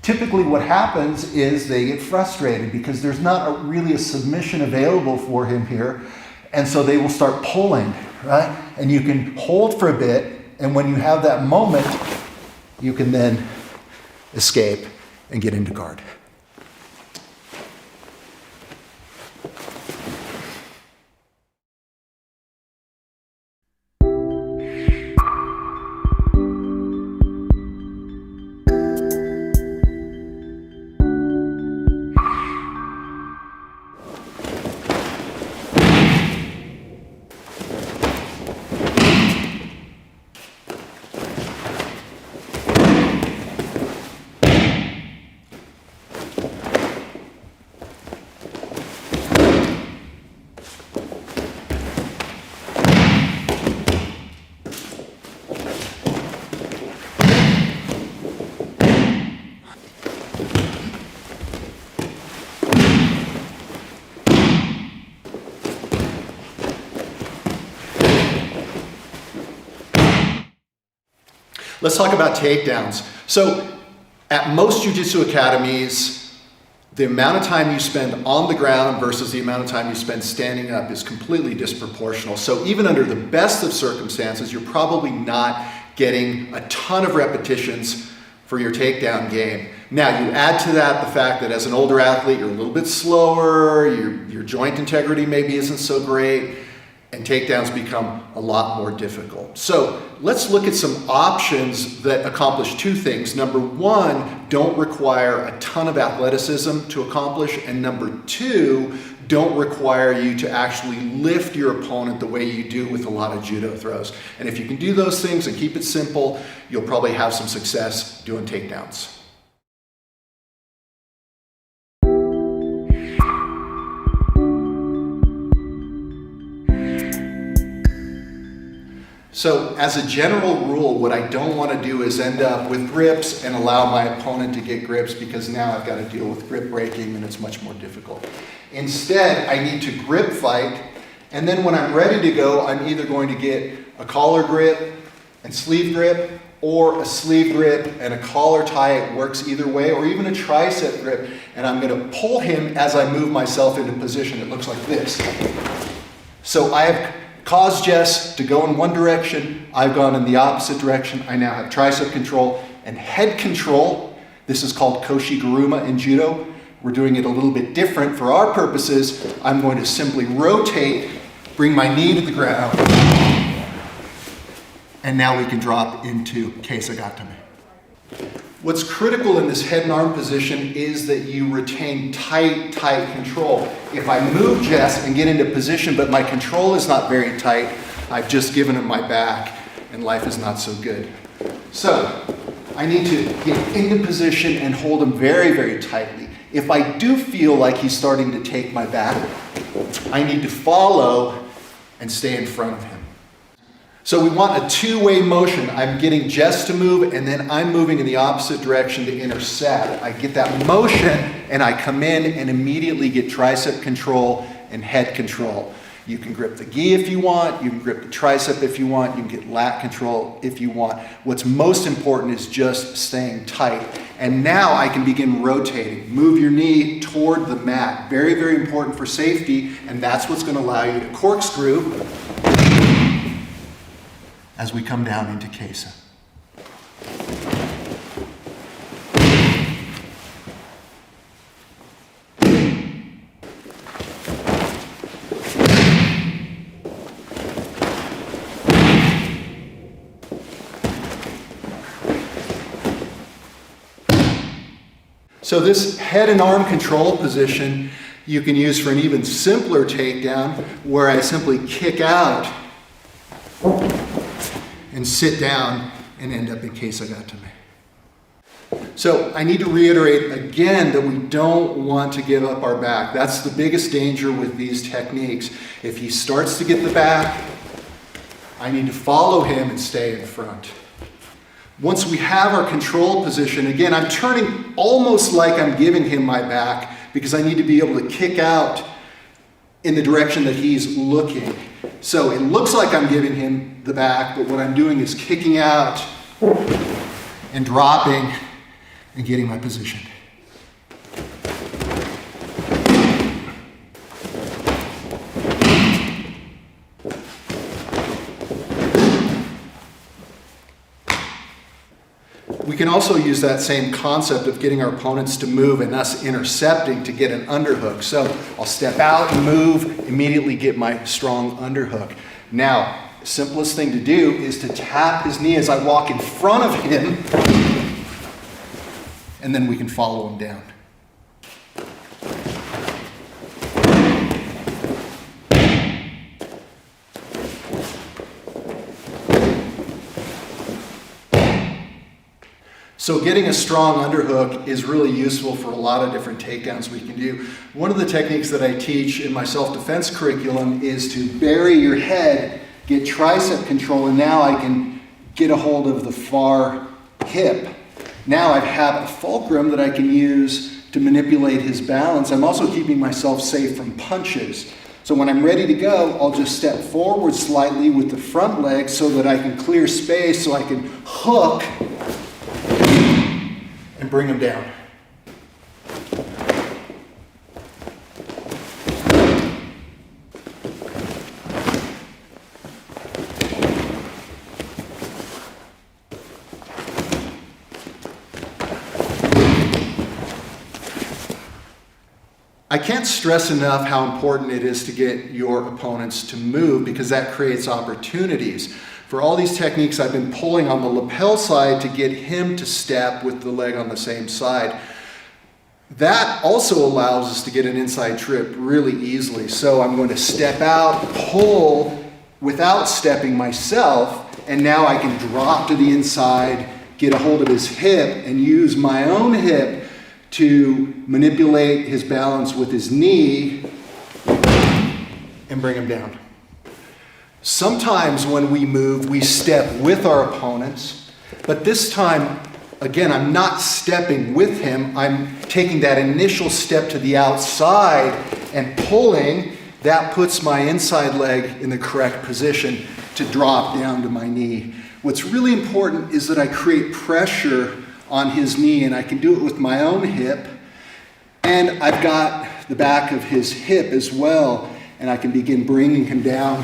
Typically what happens is they get frustrated because there's not really a submission available for him here. And so they will start pulling, right? And you can hold for a bit, and when you have that moment, you can then escape and get into guard. Let's talk about takedowns. So at most jiu-jitsu academies, the amount of time you spend on the ground versus the amount of time you spend standing up is completely disproportional. So even under the best of circumstances, you're probably not getting a ton of repetitions for your takedown game. Now you add to that the fact that as an older athlete, you're a little bit slower, your joint integrity maybe isn't so great, and takedowns become a lot more difficult. So let's look at some options that accomplish two things. Number one, don't require a ton of athleticism to accomplish, and number two, don't require you to actually lift your opponent the way you do with a lot of judo throws. And if you can do those things and keep it simple, you'll probably have some success doing takedowns. So as a general rule, what I don't want to do is end up with grips and allow my opponent to get grips, because now I've got to deal with grip breaking and it's much more difficult. Instead, I need to grip fight, and then when I'm ready to go, I'm either going to get a collar grip and sleeve grip, or a sleeve grip and a collar tie. It works either way, or even a tricep grip, and I'm going to pull him as I move myself into position. It looks like this. So I have caused Jess to go in one direction, I've gone in the opposite direction. I now have tricep control and head control. This is called koshi-guruma in judo. We're doing it a little bit different for our purposes. I'm going to simply rotate, bring my knee to the ground, and now we can drop into keisagatame. What's critical in this head and arm position is that you retain tight control. If I move Jess and get into position, but my control is not very tight, I've just given him my back and life is not so good. So I need to get into position and hold him very tightly. If I do feel like he's starting to take my back, I need to follow and stay in front of him. So we want a two-way motion. I'm getting Jess to move and then I'm moving in the opposite direction to intercept. I get that motion and I come in and immediately get tricep control and head control. You can grip the gi if you want, you can grip the tricep if you want, you can get lat control if you want. What's most important is just staying tight. And now I can begin rotating. Move your knee toward the mat. Very important for safety, and that's what's going to allow you to corkscrew as we come down into Kesa. So this head and arm control position you can use for an even simpler takedown where I simply kick out and sit down and end up in case I got to me. So I need to reiterate again that we don't want to give up our back. That's the biggest danger with these techniques. If he starts to get the back, I need to follow him and stay in front. Once we have our control position, again, I'm turning almost like I'm giving him my back because I need to be able to kick out in the direction that he's looking. So it looks like I'm giving him the back, but what I'm doing is kicking out and dropping and getting my position. We can also use that same concept of getting our opponents to move and us intercepting to get an underhook. So I'll step out and move, immediately get my strong underhook. Now, the simplest thing to do is to tap his knee as I walk in front of him, and then we can follow him down. So getting a strong underhook is really useful for a lot of different takedowns we can do. One of the techniques that I teach in my self-defense curriculum is to bury your head, get tricep control, and now I can get a hold of the far hip. Now I have a fulcrum that I can use to manipulate his balance. I'm also keeping myself safe from punches. So when I'm ready to go, I'll just step forward slightly with the front leg so that I can clear space so I can hook and bring him down. I can't stress enough how important it is to get your opponents to move because that creates opportunities. For all these techniques, I've been pulling on the lapel side to get him to step with the leg on the same side. That also allows us to get an inside trip really easily. So I'm going to step out, pull without stepping myself, and now I can drop to the inside, get a hold of his hip, and use my own hip to manipulate his balance with his knee and bring him down. Sometimes when we move, we step with our opponents, but this time, again, I'm not stepping with him. I'm taking that initial step to the outside and pulling. That puts my inside leg in the correct position to drop down to my knee. What's really important is that I create pressure on his knee, and I can do it with my own hip, and I've got the back of his hip as well, and I can begin bringing him down.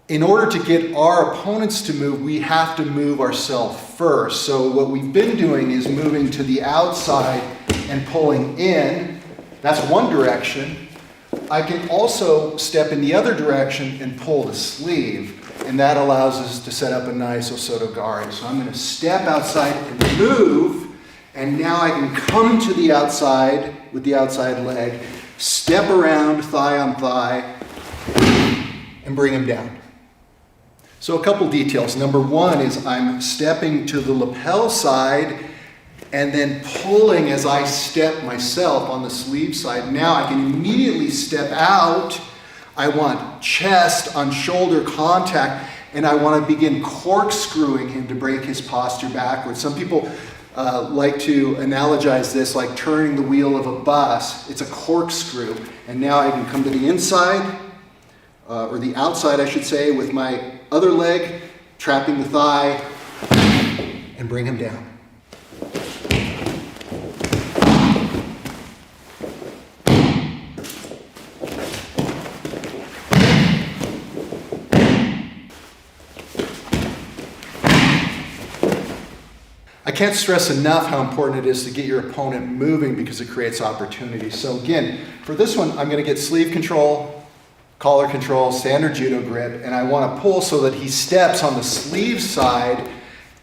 In order to get our opponents to move, we have to move ourselves first. So what we've been doing is moving to the outside and pulling in. That's one direction. I can also step in the other direction and pull the sleeve, and that allows us to set up a nice osotogari. So I'm going to step outside and move, and now I can come to the outside with the outside leg, step around thigh on thigh, and bring him down. So a couple details. Number one is I'm stepping to the lapel side and then pulling as I step myself on the sleeve side. Now I can immediately step out. I want chest on shoulder contact, and I want to begin corkscrewing him to break his posture backwards. Some people like to analogize this like turning the wheel of a bus. It's a corkscrew, and now I can come to the inside, or the outside I should say, with my other leg, trapping the thigh, and bring him down. I can't stress enough how important it is to get your opponent moving because it creates opportunity. So again, for this one, I'm going to get sleeve control, collar control, standard judo grip, and I want to pull so that he steps on the sleeve side.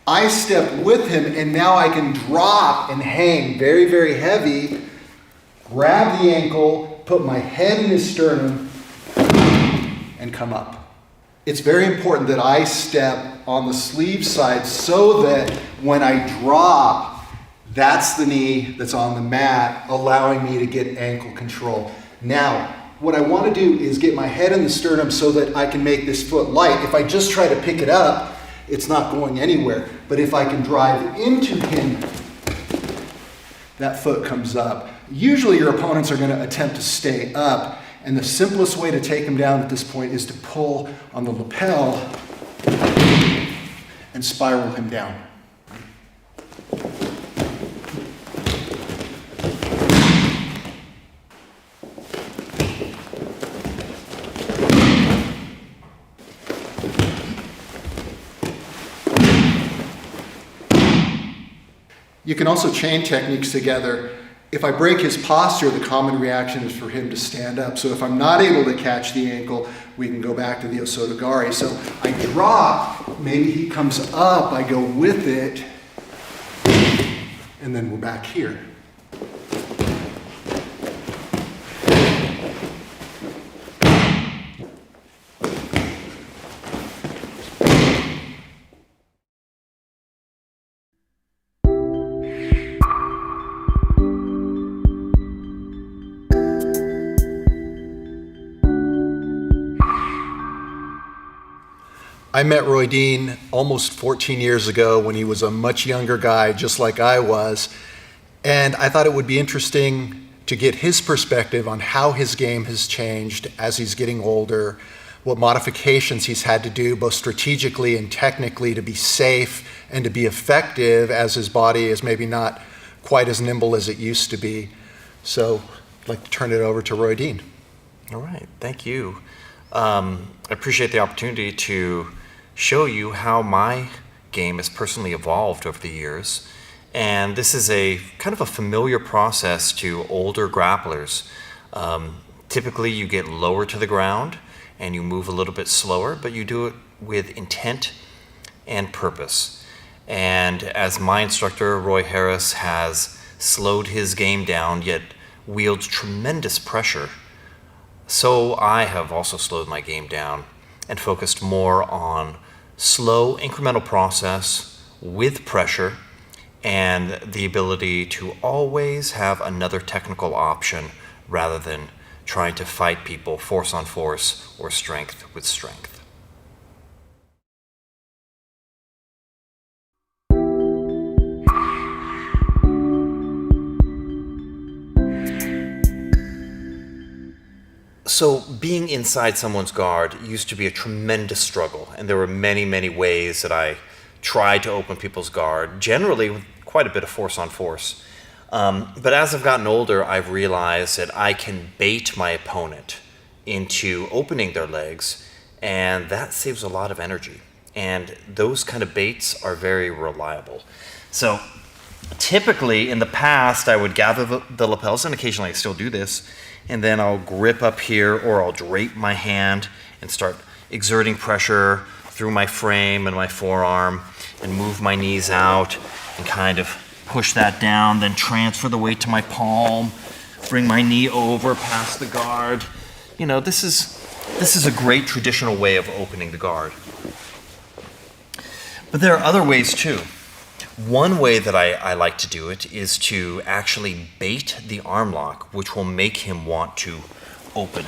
I step with him, and now I can drop and hang very, very heavy, grab the ankle, put my head in his sternum, and come up. It's very important that I step on the sleeve side so that when I drop, that's the knee that's on the mat, allowing me to get ankle control. Now, what I want to do is get my head in the sternum so that I can make this foot light. If I just try to pick it up, it's not going anywhere. But if I can drive into him, that foot comes up. Usually your opponents are going to attempt to stay up, and the simplest way to take him down at this point is to pull on the lapel and spiral him down. You can also chain techniques together. If I break his posture, the common reaction is for him to stand up. So if I'm not able to catch the ankle, we can go back to the osotogari. So I drop, maybe he comes up, I go with it, and then we're back here. I met Roi Dean almost 14 years ago when he was a much younger guy, just like I was, and I thought it would be interesting to get his perspective on how his game has changed as he's getting older, what modifications he's had to do both strategically and technically to be safe and to be effective as his body is maybe not quite as nimble as it used to be. So I'd like to turn it over to Roi Dean. All right, thank you. I appreciate the opportunity to show you how my game has personally evolved over the years. And this is a kind of a familiar process to older grapplers. Typically you get lower to the ground and you move a little bit slower, but you do it with intent and purpose. And as my instructor, Roy Harris, has slowed his game down, yet wields tremendous pressure, so I have also slowed my game down and focused more on slow incremental process with pressure and the ability to always have another technical option rather than trying to fight people force on force or strength with strength. So being inside someone's guard used to be a tremendous struggle, and there were many, many ways that I tried to open people's guard, generally with quite a bit of force on force. But as I've gotten older, I've realized that I can bait my opponent into opening their legs, and that saves a lot of energy. And those kind of baits are very reliable. So Typically, in the past, I would gather the lapels, and occasionally I still do this, and then I'll grip up here, or I'll drape my hand and start exerting pressure through my frame and my forearm and move my knees out and kind of push that down, then transfer the weight to my palm, bring my knee over past the guard. You know, this is a great traditional way of opening the guard. But there are other ways too. One way that I like to do it is to actually bait the arm lock, which will make him want to open.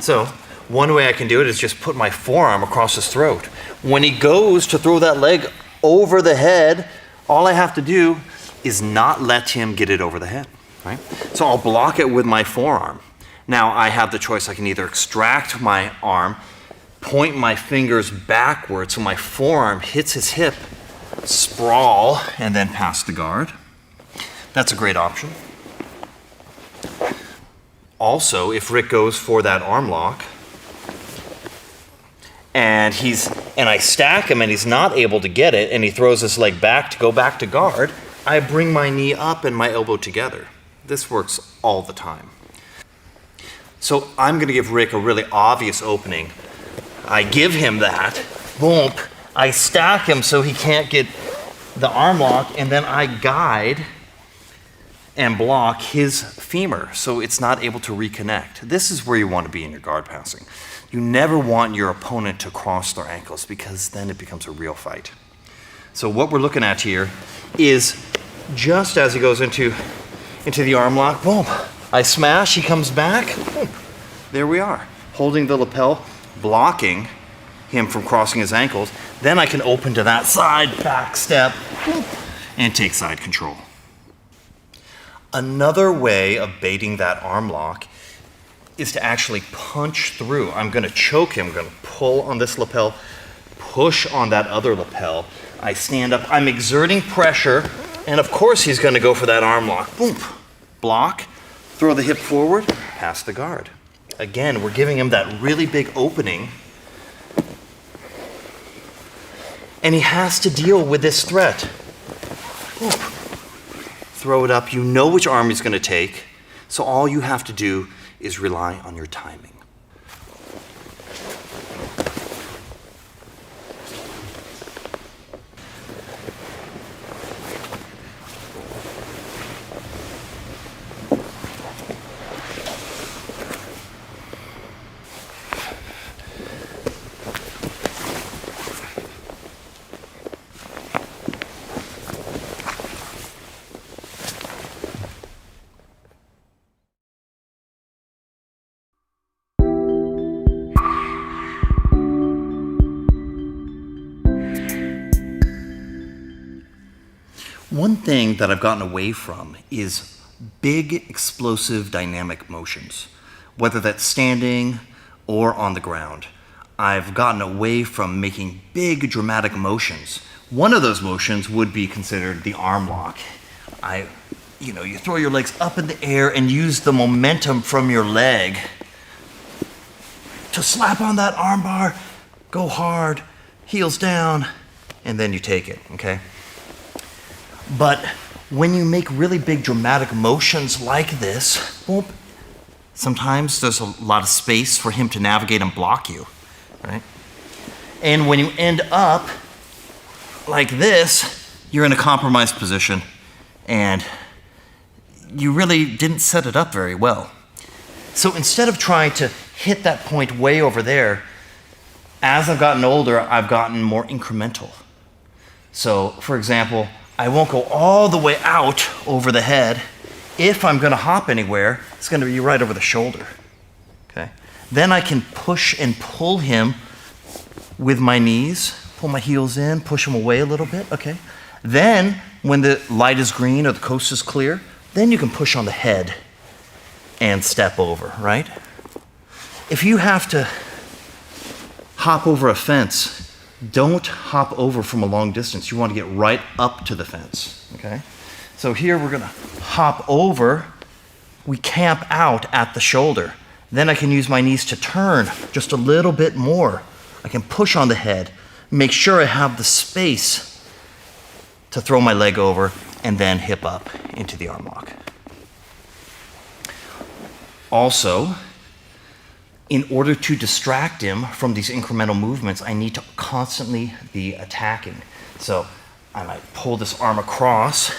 So one way I can do it is just put my forearm across his throat. When he goes to throw that leg over the head, all I have to do is not let him get it over the head, right? So I'll block it with my forearm. Now I have the choice. I can either extract my arm, point my fingers backwards so my forearm hits his hip, sprawl, and then pass the guard. That's a great option. Also, if Rick goes for that arm lock, and I stack him and he's not able to get it, and he throws his leg back to go back to guard, I bring my knee up and my elbow together. This works all the time. So I'm going to give Rick a really obvious opening. I give him that, boom, I stack him so he can't get the arm lock, and then I guide and block his femur so it's not able to reconnect. This is where you want to be in your guard passing. You never want your opponent to cross their ankles, because then it becomes a real fight. So what we're looking at here is just as he goes into the arm lock, boom, I smash, he comes back, boom, there we are, holding the lapel, blocking him from crossing his ankles. Then I can open to that side, back step, boom, and take side control. Another way of baiting that arm lock is to actually punch through. I'm going to choke him, I'm going to pull on this lapel, push on that other lapel. I stand up, I'm exerting pressure, and of course he's going to go for that arm lock. Boom, block, throw the hip forward, pass the guard. Again, we're giving him that really big opening, and he has to deal with this threat. Boom. Throw it up, you know which arm he's going to take, so all you have to do is rely on your timing. One thing that I've gotten away from is big, explosive, dynamic motions, whether that's standing or on the ground. I've gotten away from making big, dramatic motions. One of those motions would be considered the arm lock. You throw your legs up in the air and use the momentum from your leg to slap on that arm bar, go hard, heels down, and then you take it, okay? But when you make really big dramatic motions like this, boom, sometimes there's a lot of space for him to navigate and block you, right? And when you end up like this, you're in a compromised position and you really didn't set it up very well. So instead of trying to hit that point way over there, as I've gotten older, I've gotten more incremental. So, for example, I won't go all the way out over the head. If I'm going to hop anywhere, it's going to be right over the shoulder. Okay? Then I can push and pull him with my knees, pull my heels in, push him away a little bit. Okay? Then, when the light is green or the coast is clear, then you can push on the head and step over, right? If you have to hop over a fence, don't hop over from a long distance. You want to get right up to the fence, okay? So here we're gonna hop over. We camp out at the shoulder. Then I can use my knees to turn just a little bit more. I can push on the head, make sure I have the space to throw my leg over, and then hip up into the arm lock. Also, in order to distract him from these incremental movements, I need to constantly be attacking. So I might pull this arm across,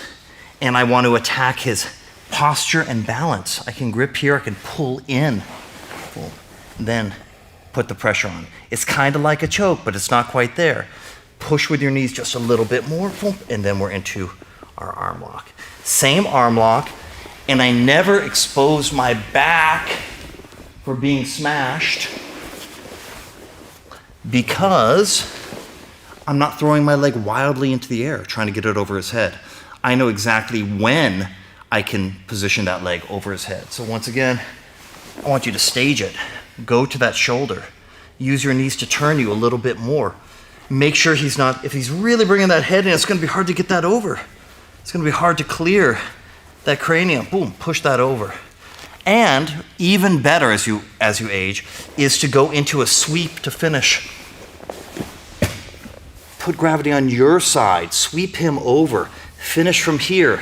and I want to attack his posture and balance. I can grip here, I can pull in, then put the pressure on. It's kind of like a choke, but it's not quite there. Push with your knees just a little bit more, and then we're into our arm lock. Same arm lock, and I never expose my back for being smashed because I'm not throwing my leg wildly into the air, trying to get it over his head. I know exactly when I can position that leg over his head. So once again, I want you to stage it. Go to that shoulder. Use your knees to turn you a little bit more. Make sure if he's really bringing that head in, it's gonna be hard to get that over. It's gonna be hard to clear that cranium. Boom, push that over. And even better as you age is to go into a sweep to finish. Put gravity on your side, sweep him over, finish from here,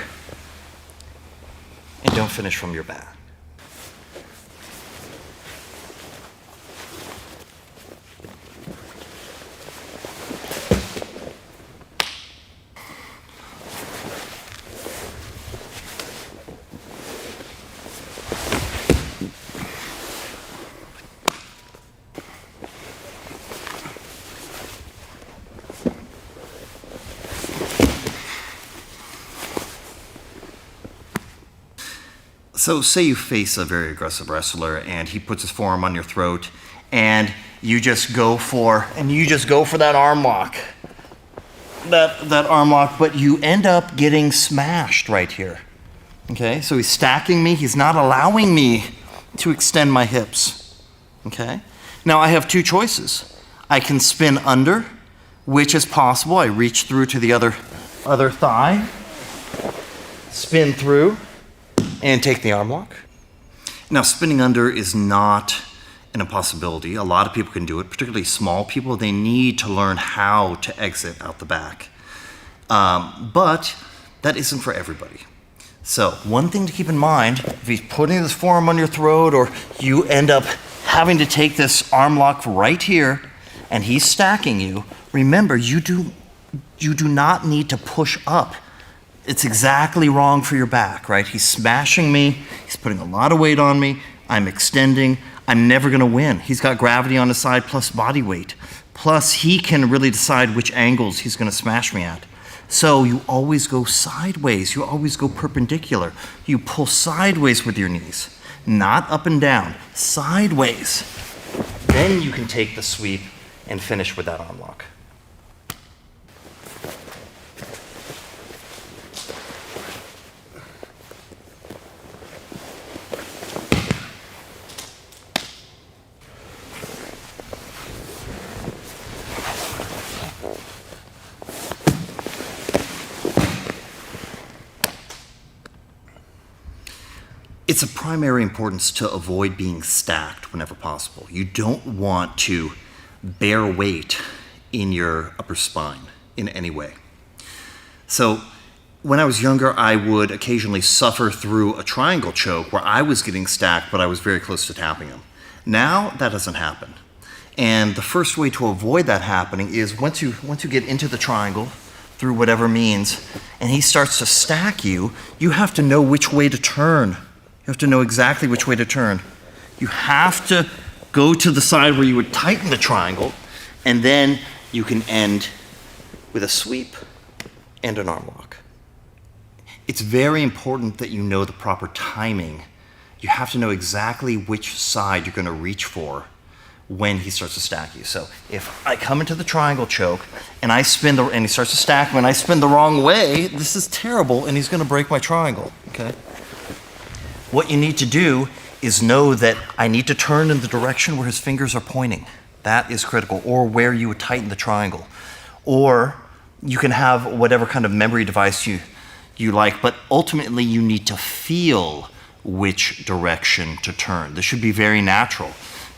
and don't finish from your back. So say you face a very aggressive wrestler and he puts his forearm on your throat and you just go for that arm lock. That arm lock, but you end up getting smashed right here. Okay? So he's stacking me, he's not allowing me to extend my hips. Okay? Now I have two choices. I can spin under, which is possible. I reach through to the other thigh, spin through, and take the arm lock. Now, spinning under is not an impossibility. A lot of people can do it, particularly small people. They need to learn how to exit out the back. But that isn't for everybody. So one thing to keep in mind, if he's putting this forearm on your throat or you end up having to take this arm lock right here and he's stacking you, remember, you do not need to push up. It's exactly wrong for your back, right? He's smashing me, he's putting a lot of weight on me, I'm extending, I'm never gonna win. He's got gravity on his side plus body weight. Plus he can really decide which angles he's gonna smash me at. So you always go sideways, you always go perpendicular. You pull sideways with your knees, not up and down, sideways. Then you can take the sweep and finish with that arm lock. It's of primary importance to avoid being stacked whenever possible. You don't want to bear weight in your upper spine in any way. So when I was younger, I would occasionally suffer through a triangle choke where I was getting stacked, but I was very close to tapping him. Now that doesn't happen. And the first way to avoid that happening is once you get into the triangle through whatever means, and he starts to stack you, you have to know which way to turn. You have to know exactly which way to turn. You have to go to the side where you would tighten the triangle, and then you can end with a sweep and an arm lock. It's very important that you know the proper timing. You have to know exactly which side you're going to reach for when he starts to stack you. So if I come into the triangle choke and I spin and he starts to stack me and I spin the wrong way, this is terrible and he's going to break my triangle, okay? What you need to do is know that I need to turn in the direction where his fingers are pointing. That is critical, or where you would tighten the triangle. Or you can have whatever kind of memory device you like, but ultimately you need to feel which direction to turn. This should be very natural,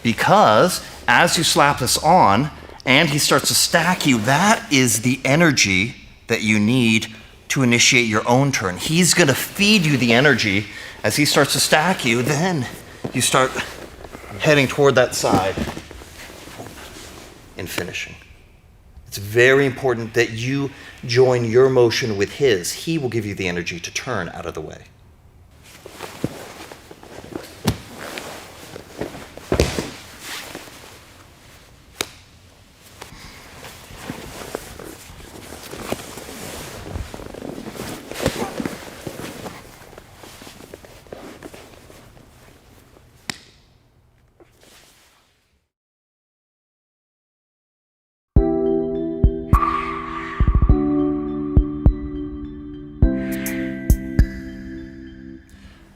because as you slap this on and he starts to stack you, that is the energy that you need to initiate your own turn. He's going to feed you the energy. As he starts to stack you, then you start heading toward that side and finishing. It's very important that you join your motion with his. He will give you the energy to turn out of the way.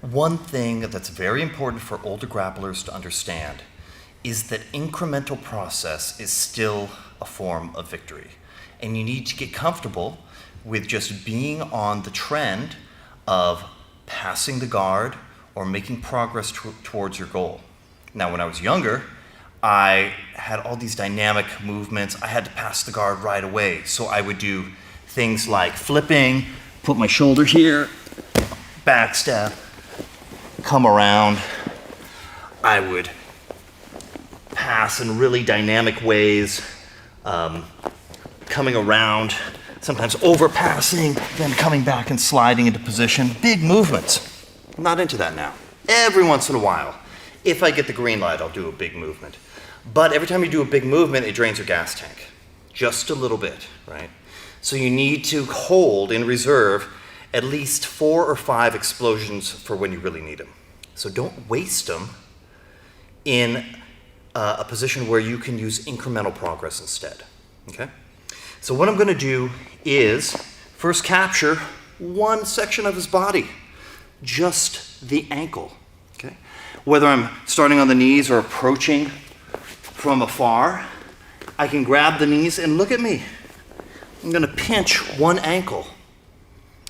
One thing that's very important for older grapplers to understand is that incremental process is still a form of victory. And you need to get comfortable with just being on the trend of passing the guard or making progress towards your goal. Now, when I was younger, I had all these dynamic movements. I had to pass the guard right away. So I would do things like flipping, put my shoulder here, back step, come around. I would pass in really dynamic ways, coming around, sometimes overpassing, then coming back and sliding into position. Big movements. I'm not into that now. Every once in a while, if I get the green light, I'll do a big movement. But every time you do a big movement, it drains your gas tank. Just a little bit, right? So you need to hold in reserve at least 4 or 5 explosions for when you really need them. So don't waste them in a position where you can use incremental progress instead, okay? So what I'm gonna do is first capture one section of his body, just the ankle, okay? Whether I'm starting on the knees or approaching from afar, I can grab the knees and look at me. I'm gonna pinch one ankle.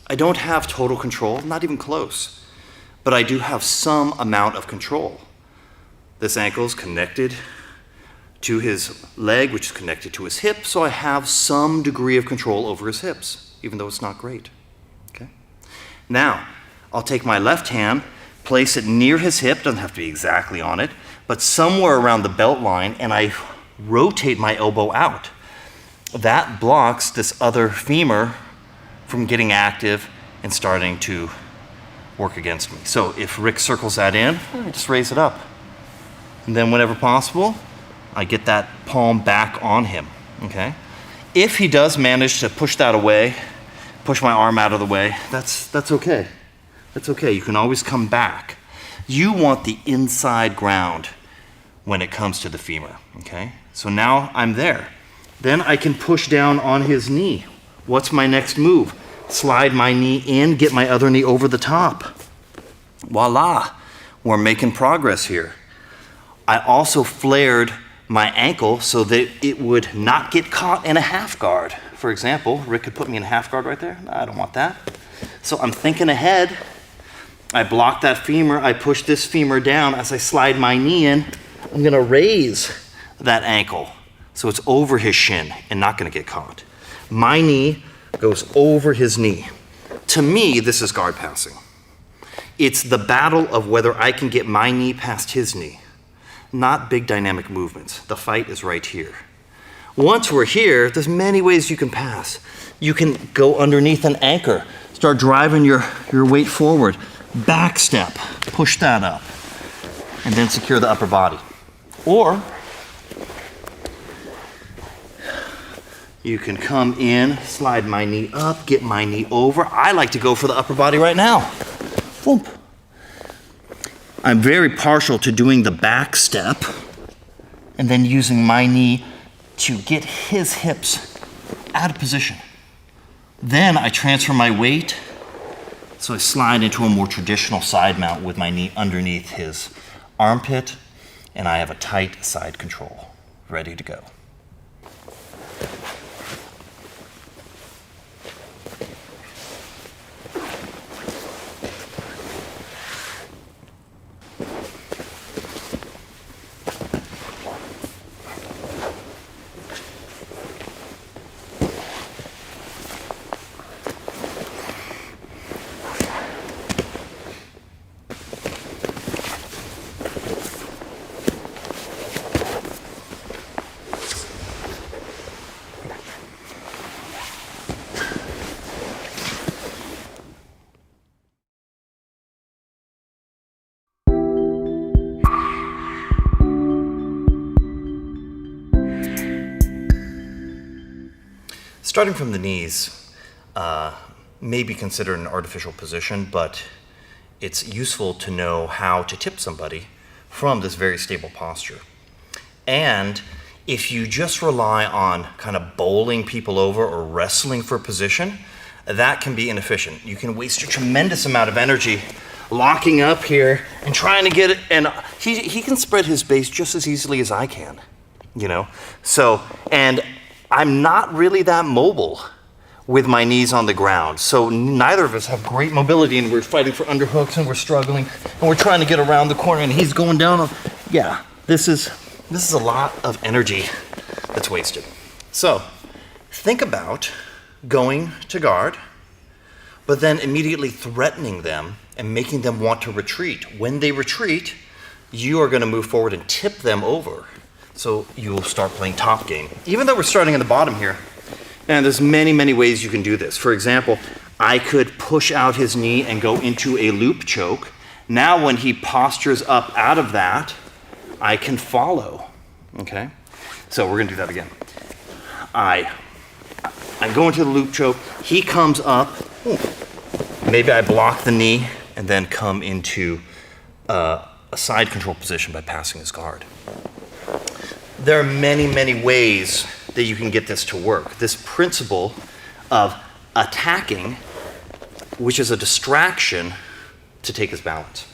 I don't have total control, not even close, but I do have some amount of control. This ankle is connected to his leg, which is connected to his hip, so I have some degree of control over his hips, even though it's not great, okay? Now, I'll take my left hand, place it near his hip, doesn't have to be exactly on it, but somewhere around the belt line, and I rotate my elbow out. That blocks this other femur from getting active and starting to work against me. So if Rick circles that in, I just raise it up. And then whenever possible, I get that palm back on him, okay? If he does manage to push that away, push my arm out of the way, that's okay. That's okay, you can always come back. You want the inside ground when it comes to the femur, okay? So now I'm there. Then I can push down on his knee. What's my next move? Slide my knee in, get my other knee over the top. Voila, we're making progress here. I also flared my ankle so that it would not get caught in a half guard. For example, Rick could put me in a half guard right there. No, I don't want that. So I'm thinking ahead. I block that femur, I push this femur down. As I slide my knee in, I'm gonna raise that ankle so it's over his shin and not gonna get caught. My knee goes over his knee. To me, this is guard passing. It's the battle of whether I can get my knee past his knee, not big dynamic movements. The fight is right here. Once we're here, there's many ways you can pass. You can go underneath an anchor, start driving your weight forward, back step, push that up, and then secure the upper body. Or you can come in, slide my knee up, get my knee over. I like to go for the upper body right now. Boom. I'm very partial to doing the back step and then using my knee to get his hips out of position. Then I transfer my weight, so I slide into a more traditional side mount with my knee underneath his armpit, and I have a tight side control, ready to go. Starting from the knees may be considered an artificial position, but it's useful to know how to tip somebody from this very stable posture. And if you just rely on kind of bowling people over or wrestling for position, that can be inefficient. You can waste a tremendous amount of energy locking up here and trying to get it, and he can spread his base just as easily as I can, you know? So, and I'm not really that mobile with my knees on the ground. So neither of us have great mobility, and we're fighting for underhooks and we're struggling and we're trying to get around the corner and he's going down on, yeah, this is a lot of energy that's wasted. So think about going to guard, but then immediately threatening them and making them want to retreat. When they retreat, you are going to move forward and tip them over. So you'll start playing top game. Even though we're starting at the bottom here, and there's many, many ways you can do this. For example, I could push out his knee and go into a loop choke. Now when he postures up out of that, I can follow, okay? So we're gonna do that again. I go into the loop choke, he comes up, maybe I block the knee and then come into a side control position by passing his guard. There are many, many ways that you can get this to work. This principle of attacking, which is a distraction to take his balance.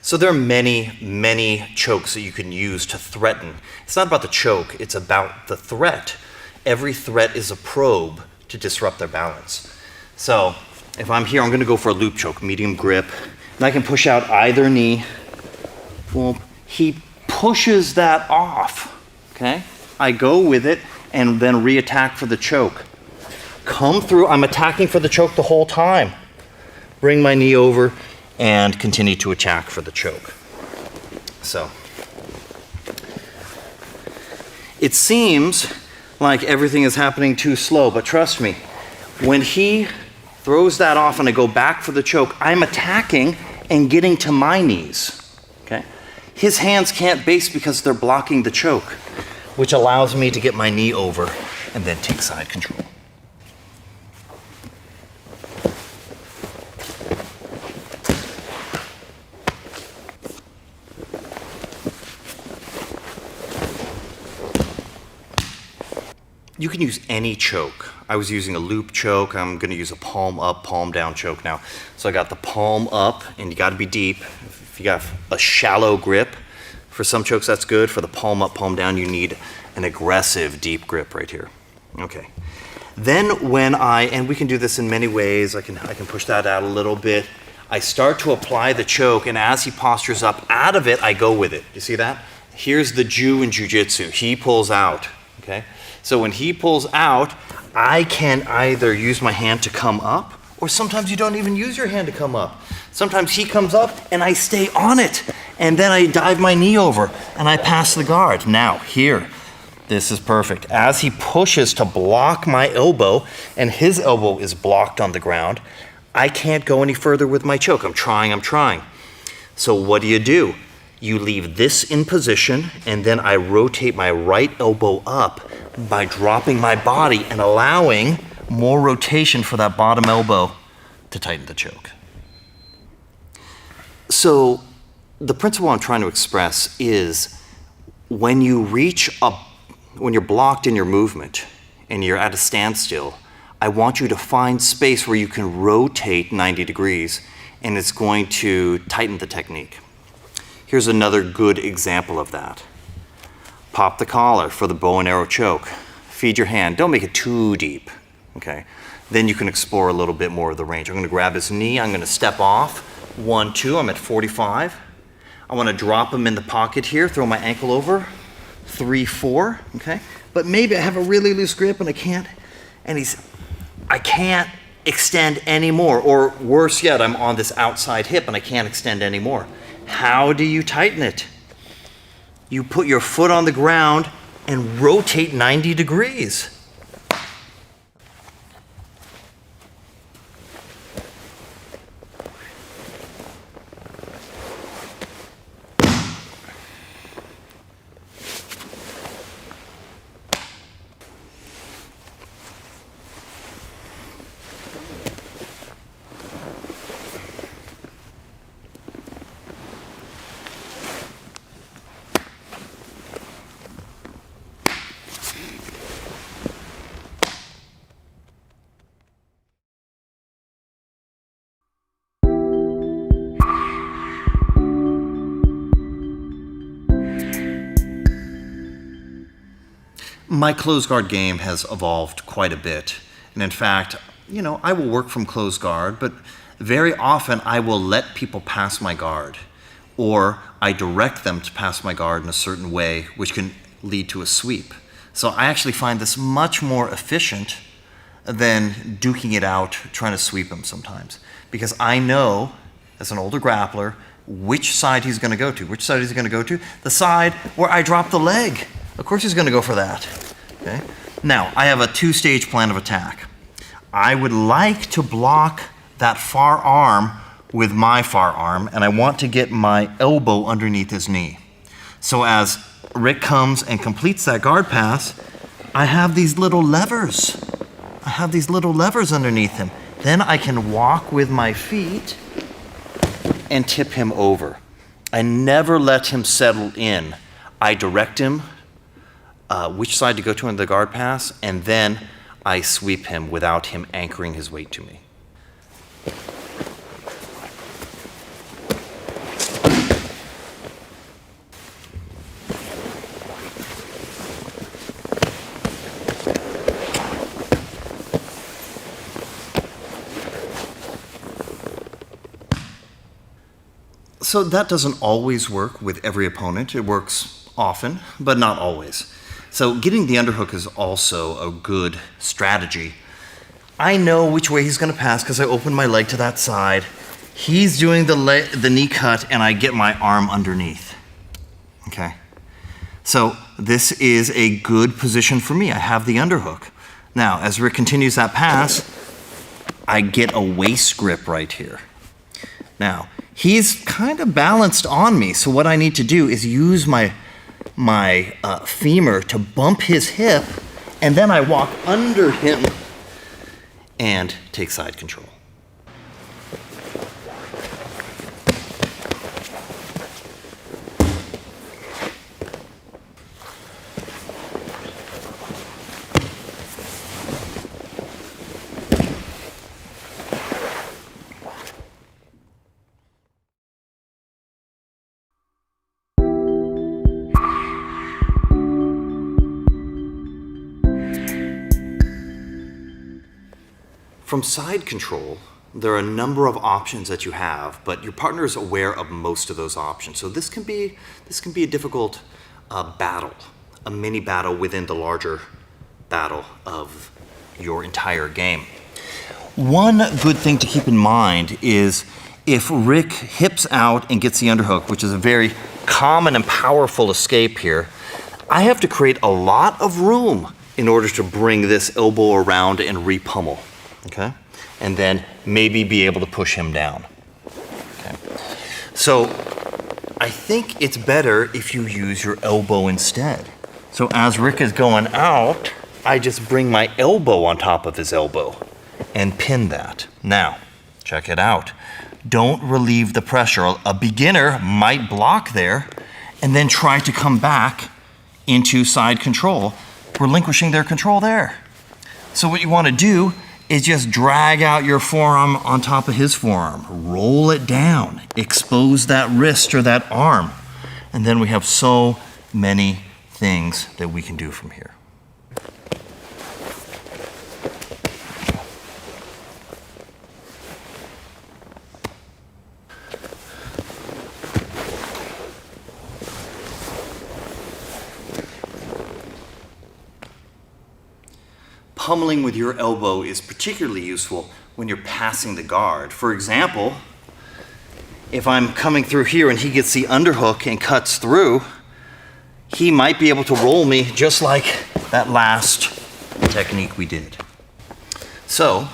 So there are many, many chokes that you can use to threaten. It's not about the choke, it's about the threat. Every threat is a probe to disrupt their balance. So if I'm here, I'm gonna go for a loop choke, medium grip, and I can push out either knee. Well, he pushes that off, okay? I go with it and then re-attack for the choke. Come through, I'm attacking for the choke the whole time. Bring my knee over and continue to attack for the choke. So, it seems like everything is happening too slow, but trust me, when he throws that off and I go back for the choke, I'm attacking and getting to my knees, okay? His hands can't base because they're blocking the choke, which allows me to get my knee over and then take side control. You can use any choke. I was using a loop choke. I'm gonna use a palm up, palm down choke now. So I got the palm up, and you gotta be deep. If you got a shallow grip, for some chokes that's good. For the palm up, palm down, you need an aggressive deep grip right here. Okay. Then when and we can do this in many ways. I can push that out a little bit. I start to apply the choke, and as he postures up out of it, I go with it. You see that? Here's the Jiu in Jiu Jitsu. He pulls out, okay? So when he pulls out, I can either use my hand to come up, or sometimes you don't even use your hand to come up. Sometimes he comes up and I stay on it, and then I dive my knee over and I pass the guard. Now, here, this is perfect. As he pushes to block my elbow and his elbow is blocked on the ground, I can't go any further with my choke. I'm trying. So what do? You leave this in position, and then I rotate my right elbow up by dropping my body and allowing more rotation for that bottom elbow to tighten the choke. So the principle I'm trying to express is when you're blocked in your movement and you're at a standstill, I want you to find space where you can rotate 90 degrees, and it's going to tighten the technique. Here's another good example of that. Pop the collar for the bow and arrow choke. Feed your hand. Don't make it too deep, okay? Then you can explore a little bit more of the range. I'm gonna grab his knee. I'm gonna step off. 1, 2, I'm at 45. I wanna drop him in the pocket here, throw my ankle over. 3, 4, okay? But maybe I have a really loose grip and I can't extend anymore. Or worse yet, I'm on this outside hip and I can't extend anymore. How do you tighten it? You put your foot on the ground and rotate 90 degrees. My closed guard game has evolved quite a bit. And in fact, I will work from closed guard, but very often I will let people pass my guard, or I direct them to pass my guard in a certain way, which can lead to a sweep. So I actually find this much more efficient than duking it out, trying to sweep him sometimes. Because I know, as an older grappler, which side he's going to go to. Which side is he going to go to? The side where I drop the leg. Of course he's going to go for that. Okay. Now, I have a two-stage plan of attack. I would like to block that far arm with my far arm, and I want to get my elbow underneath his knee. So as Rick comes and completes that guard pass, I have these little levers. I have these little levers underneath him. Then I can walk with my feet and tip him over. I never let him settle in. I direct him which side to go to in the guard pass, and then I sweep him without him anchoring his weight to me. So that doesn't always work with every opponent. It works often, but not always. So getting the underhook is also a good strategy. I know which way he's going to pass because I open my leg to that side. He's doing the knee cut, and I get my arm underneath. Okay? So this is a good position for me. I have the underhook. Now, as Rick continues that pass, I get a waist grip right here. Now, he's kind of balanced on me, so what I need to do is use my femur to bump his hip, and then I walk under him and take side control. From side control, there are a number of options that you have, but your partner is aware of most of those options. So this can be a difficult battle, a mini battle within the larger battle of your entire game. One good thing to keep in mind is if Rick hips out and gets the underhook, which is a very common and powerful escape here, I have to create a lot of room in order to bring this elbow around and re-pummel. Okay, and then maybe be able to push him down. Okay, so I think it's better if you use your elbow instead. So as Rick is going out, I just bring my elbow on top of his elbow and pin that. Now, check it out. Don't relieve the pressure. A beginner might block there and then try to come back into side control, relinquishing their control there. So what you want to do is just drag out your forearm on top of his forearm, roll it down, expose that wrist or that arm, and then we have so many things that we can do from here. Pummeling with your elbow is particularly useful when you're passing the guard. For example, if I'm coming through here and he gets the underhook and cuts through, he might be able to roll me just like that last technique we did. So,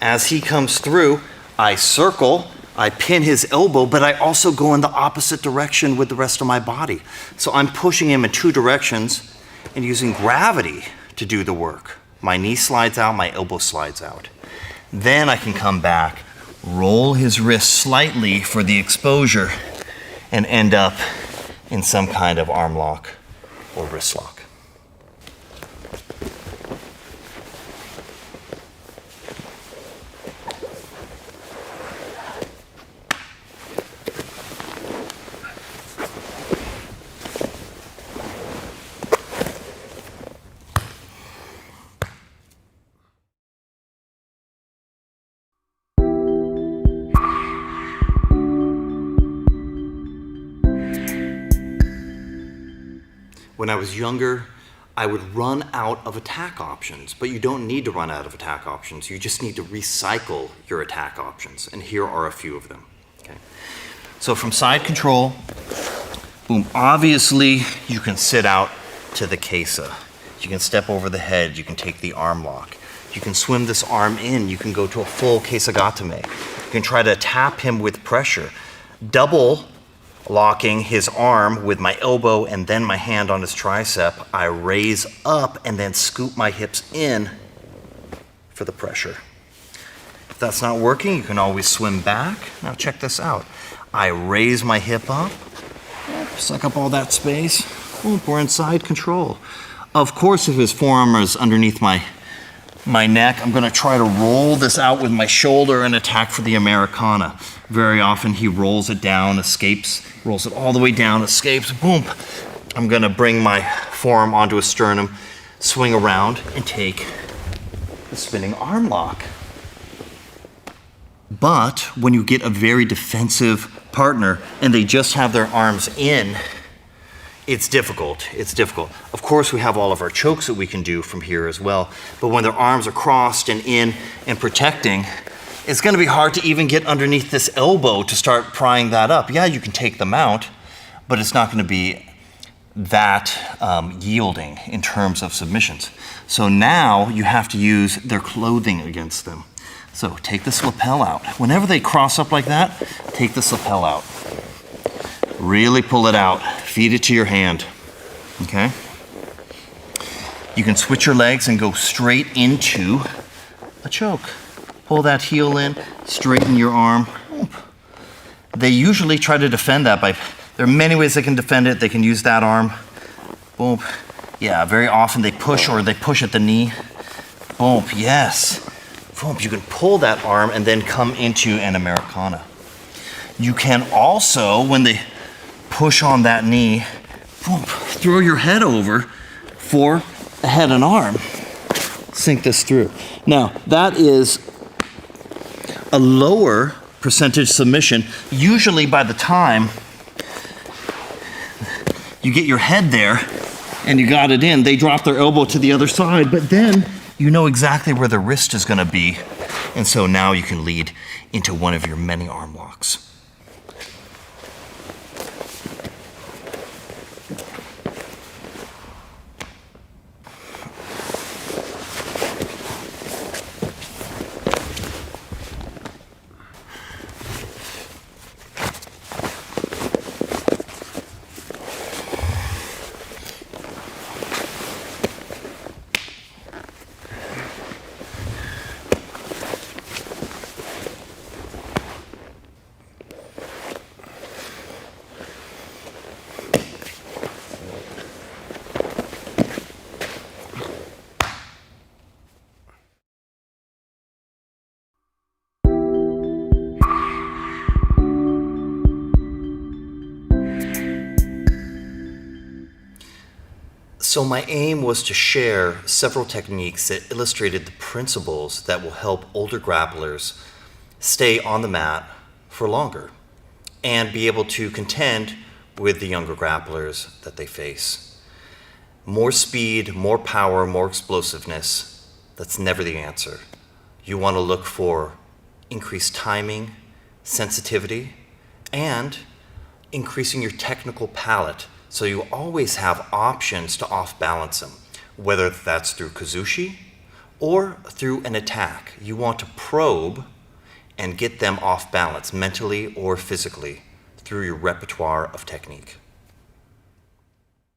as he comes through, I circle, I pin his elbow, but I also go in the opposite direction with the rest of my body. So I'm pushing him in two directions and using gravity to do the work. My knee slides out, my elbow slides out. Then I can come back, roll his wrist slightly for the exposure, and end up in some kind of arm lock or wrist lock. when I was younger, I would run out of attack options, but you don't need to run out of attack options. You just need to recycle your attack options, and here are a few of them. Okay. So from side control, boom, obviously you can sit out to the kesa. You can step over the head, you can take the arm lock. You can swim this arm in, you can go to a full kesagatame. You can try to tap him with pressure. Double locking his arm with my elbow and then my hand on his tricep, I raise up and then scoop my hips in for the pressure. If that's not working, you can always swim back. Now check this out. I raise my hip up, suck up all that space. Boom, we're in side control. Of course, if his forearm is underneath my neck, I'm gonna try to roll this out with my shoulder and attack for the Americana. Very often he rolls it down, escapes, rolls it all the way down, escapes, boom. I'm gonna bring my forearm onto his sternum, swing around, and take the spinning arm lock. But when you get a very defensive partner and they just have their arms in, it's difficult. Of course, we have all of our chokes that we can do from here as well, but when their arms are crossed and in and protecting, it's gonna be hard to even get underneath this elbow to start prying that up. Yeah, you can take them out, but it's not gonna be that yielding in terms of submissions. So now you have to use their clothing against them. So take this lapel out. Whenever they cross up like that, take this lapel out. Really pull it out, feed it to your hand, okay? You can switch your legs and go straight into a choke. Pull that heel in, straighten your arm. They usually try to defend that there are many ways they can defend it. They can use that arm, boom. Yeah, very often they push at the knee. Boom, yes. Boom, you can pull that arm and then come into an Americana. You can also, when they push on that knee, boom, throw your head over for a head and arm. Sink this through. Now, that is a lower percentage submission. Usually by the time you get your head there and you got it in, they drop their elbow to the other side, but then you know exactly where the wrist is gonna be. And so now you can lead into one of your many arm locks. So my aim was to share several techniques that illustrated the principles that will help older grapplers stay on the mat for longer and be able to contend with the younger grapplers that they face. More speed, more power, more explosiveness, that's never the answer. You want to look for increased timing, sensitivity, and increasing your technical palate. So you always have options to off-balance them, whether that's through kazushi or through an attack. You want to probe and get them off balance mentally or physically through your repertoire of technique.